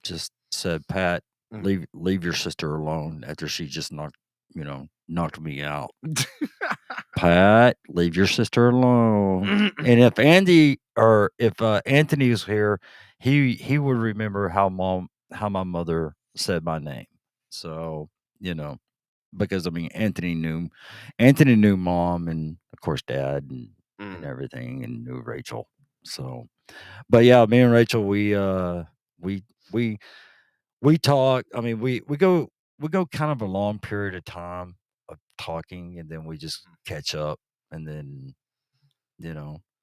just said, "Pat, leave your sister alone," after she just knocked me out. "Pat, leave your sister alone." And if Anthony was here, he would remember how my mother said my name. So, because Anthony knew Mom, and of course Dad, and everything, and knew Rachel. So, but yeah, me and Rachel, we talk. We go kind of a long period of time of talking, and then we just catch up, and then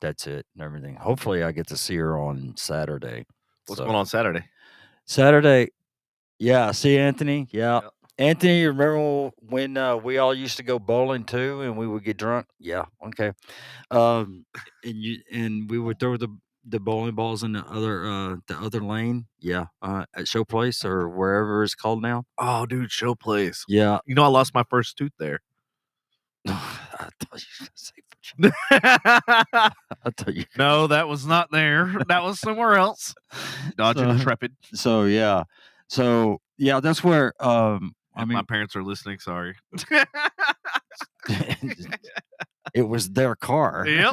that's it and everything. Hopefully I get to see her on Saturday. What's going on Saturday? Saturday, yeah, see Anthony. Yeah. Yep. Anthony, you remember when we all used to go bowling too, and we would get drunk? Yeah, okay. And we would throw the bowling balls in the other lane. Yeah, at Show Place or wherever it's called now. Oh, dude, Show Place. Yeah. I lost my first tooth there. I thought you were gonna say I thought you. No, that was not there. That was somewhere else. Dodge Intrepid. So yeah, that's where my parents are listening. Sorry. It was their car. Yep.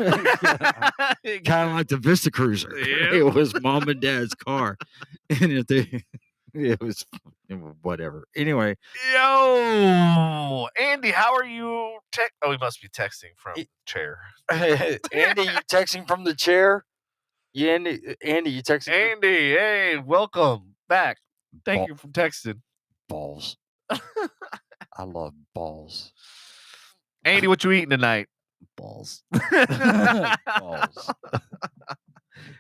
Kind of like the Vista Cruiser. Yep. It was Mom and Dad's car, and it was whatever. Anyway, Yo, Andy, how are you? Oh, he must be texting from the chair. Andy, you texting from the chair? Yeah, Andy, you texting? Andy, hey, welcome back. Thank you for texting. Balls. I love balls. Andy, what you eating tonight? Balls. Balls.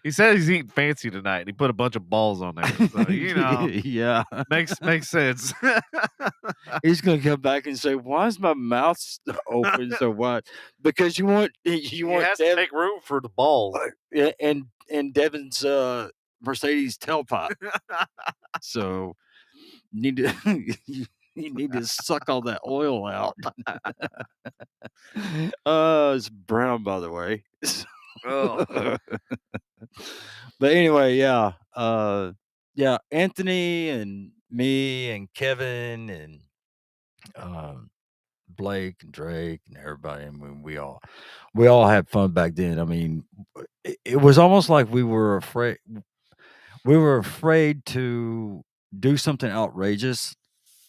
He said he's eating fancy tonight. And he put a bunch of balls on there. So, Yeah. makes sense. He's gonna come back and say, "Why is my mouth open so wide?" Because you want He has to make room for the balls. and Devin's Mercedes tailpipe. So you need to you need to suck all that oil out. It's brown, by the way. Oh. But anyway, yeah. Yeah, Anthony and me and Kevin and Blake and Drake and everybody. I mean, we all had fun back then. I mean, it was almost like we were afraid. We were afraid to do something outrageous.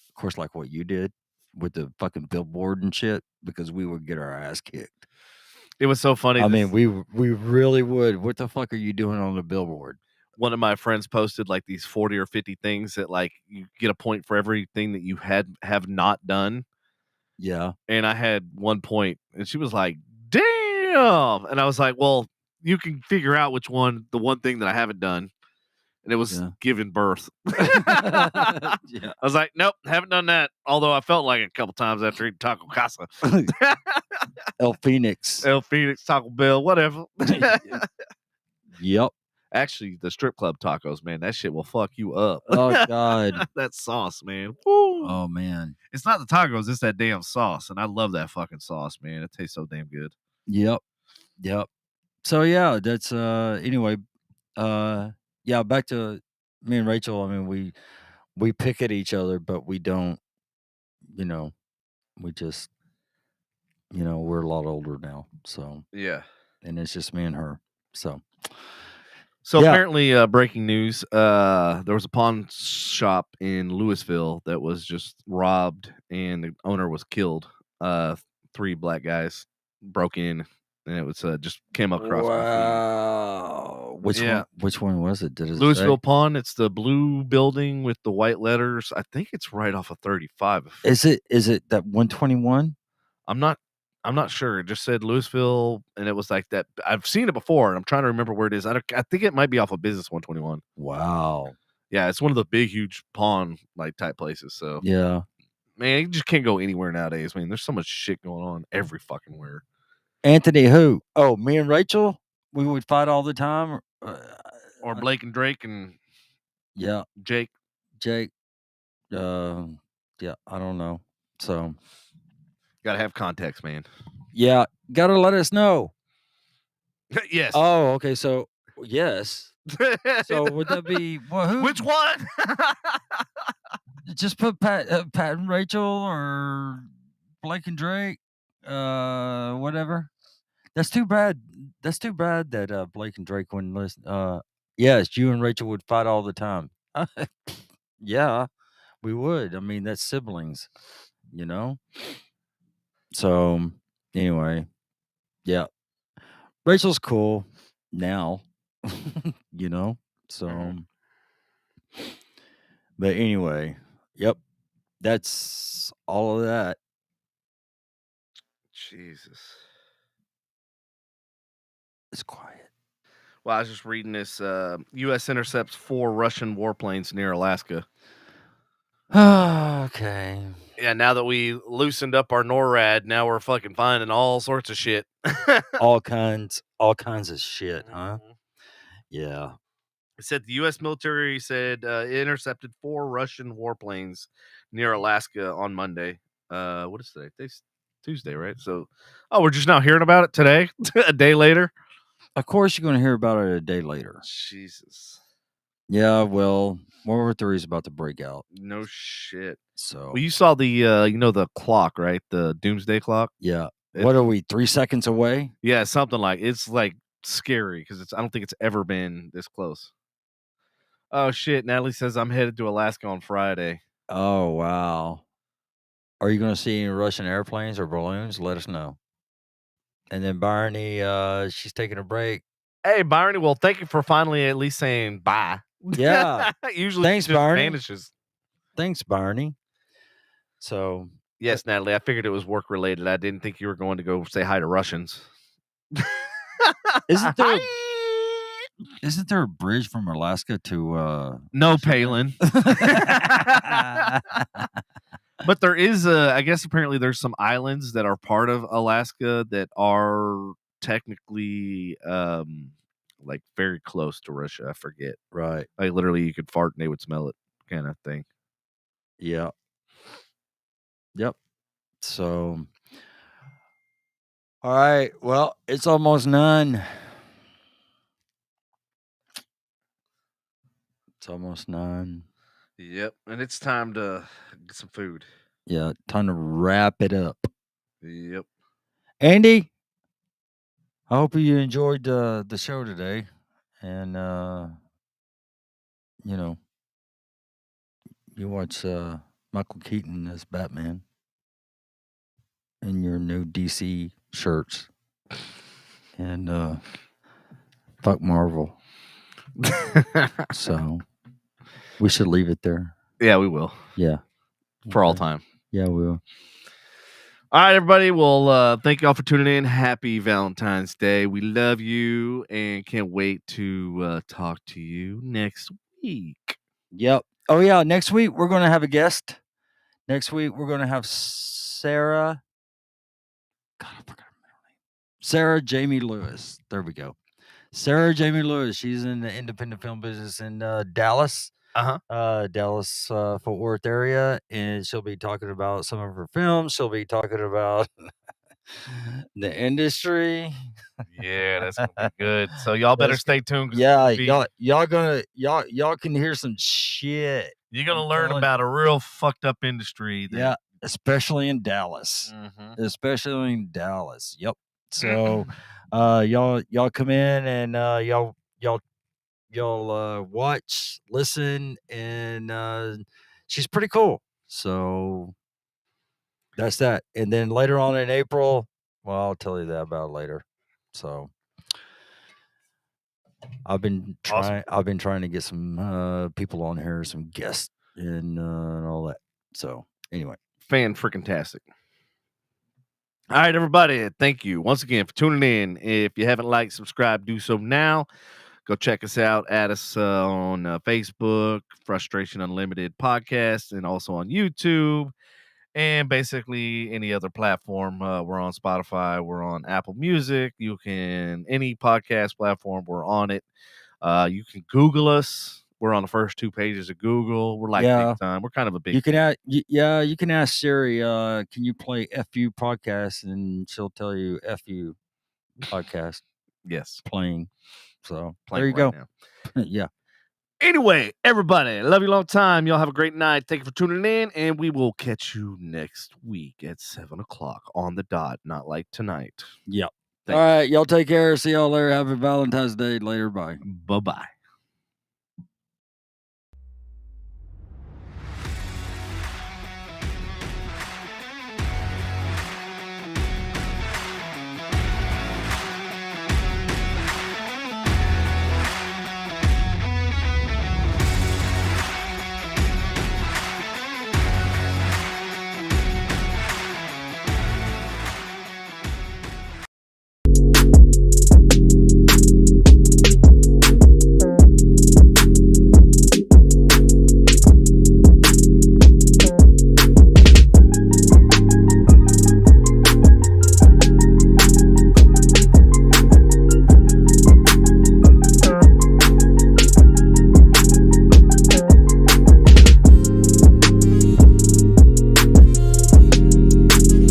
Of course, like what you did with the fucking billboard and shit, because we would get our ass kicked. It was so funny. I mean, we really would. What the fuck are you doing on the billboard? One of my friends posted like these 40 or 50 things that like you get a point for everything that you have not done. Yeah. And I had 1 point and she was like, damn. And I was like, well, you can figure out the one thing that I haven't done. And it was giving birth. I was like, nope, haven't done that. Although I felt like it a couple times after eating Taco Casa. El Phoenix, Taco Bell, whatever. Yep. Actually, the strip club tacos, man, that shit will fuck you up. Oh, God. That sauce, man. Woo. Oh, man. It's not the tacos, it's that damn sauce. And I love that fucking sauce, man. It tastes so damn good. Yep. So, yeah, that's, anyway, yeah, back to me and Rachel. I mean, we pick at each other, but we don't, we just, we're a lot older now. So, yeah. And it's just me and her. So apparently, breaking news, there was a pawn shop in Louisville that was just robbed and the owner was killed. 3 black guys broke in and it was just came across my feed. Which one was it? Did it Louisville say? Pawn? It's the blue building with the white letters. I think it's right off of 35. Is it that 121? I'm not sure. It just said Louisville, and it was like that. I've seen it before, and I'm trying to remember where it is. I think it might be off of Business 121. Wow. Yeah, it's one of the big, huge pawn like type places. So yeah, man, you just can't go anywhere nowadays. I mean, there's so much shit going on every fucking where. Anthony, who? Oh, me and Rachel, we would fight all the time. Or Blake and Drake and Jake. Yeah, I don't know. So Gotta have context, man. Yeah, gotta let us know. Yes. Oh, okay. So yes. So would that be who? Which one? Just put Pat and Rachel or Blake and Drake, whatever. That's too bad. That's too bad that Blake and Drake wouldn't listen. Yes, you and Rachel would fight all the time. Yeah, we would. I mean, that's siblings, So anyway, yeah, Rachel's cool now, So, but anyway, yep, that's all of that. Jesus. It's quiet. Well, I was just reading this. U.S. intercepts 4 Russian warplanes near Alaska. Okay. Yeah, now that we loosened up our NORAD, now we're fucking finding all sorts of shit. all kinds of shit, huh? Yeah. It said the U.S. military said it intercepted 4 Russian warplanes near Alaska on Monday. What is today? Today's Tuesday, right? So, we're just now hearing about it today, a day later. Of course, you're going to hear about it a day later. Jesus. Yeah, well, World War III is about to break out. No shit. So, well, you saw the the clock, right? The doomsday clock. Yeah. What are we? 3 seconds away? Yeah, something like it's like scary because I don't think it's ever been this close. Oh shit! Natalie says I'm headed to Alaska on Friday. Oh, wow. Are you going to see any Russian airplanes or balloons? Let us know. And then Barney, she's taking a break. Hey, Barney. Well, thank you for finally at least saying bye. Yeah. Usually Thanks, she just Barney. vanishes. Thanks, Barney. So, Yes, Natalie. I figured it was work related. I didn't think you were going to go say hi to Russians. isn't there Hi! isn't there a bridge from Alaska to No, Palin. But there is I guess apparently there's some islands that are part of Alaska that are technically like very close to Russia. I forget. Right. Like literally you could fart and they would smell it kind of thing. Yeah. Yep. So, all right. Well, it's almost 9. It's almost 9. Yep. And it's time to get some food. Yeah. Time to wrap it up. Yep. Andy, I hope you enjoyed the show today. And, you watch Michael Keaton as Batman in your new DC shirts. And fuck Marvel. So we should leave it there. Yeah, we will. Yeah. For all Okay. time. Yeah, we will. All right, everybody. Well, thank y'all for tuning in. Happy Valentine's Day. We love you and can't wait to talk to you next week. Yep. Oh, yeah. Next week, we're going to have a guest. Next week, we're going to have Sarah. God, I forgot her middle name. Sarah Jamie Lewis. There we go. Sarah Jamie Lewis. She's in the independent film business in Dallas. Dallas, Fort Worth area. And she'll be talking about some of her films. She'll be talking about the industry. Yeah, that's gonna be good. So y'all better stay tuned. 'Cause Yeah, it's gonna y'all can hear some shit. you're gonna I'm learn telling- about a real fucked up industry. Yeah, especially in Dallas. Mhm. Especially in Dallas. Yep. So y'all come in and y'all watch, listen, and she's pretty cool. So that's that. And then later on in April, well, I'll tell you that about later. So I've been trying to get some people on here, some guests and all that. So anyway. Fan-freaking-tastic. All right, everybody. Thank you once again for tuning in. If you haven't liked, subscribe, do so now. Go check us out. Add us on Facebook, Frustration Unlimited Podcast, and also on YouTube. And basically any other platform. We're on Spotify. We're on Apple Music. Any podcast platform, we're on it. You can Google us. We're on the first 2 pages of Google. We're like big time. We're kind of a big. You can ask Siri, can you play FU podcast? And she'll tell you FU podcast. Yes. Playing. So playing there you right go. Now. Yeah. Anyway, everybody, love you long time. Y'all have a great night. Thank you for tuning in, and we will catch you next week at 7:00 on the dot. Not like tonight. Yep. Thanks. All right. Y'all take care. See y'all later. Have a Valentine's Day later. Bye. Bye-bye.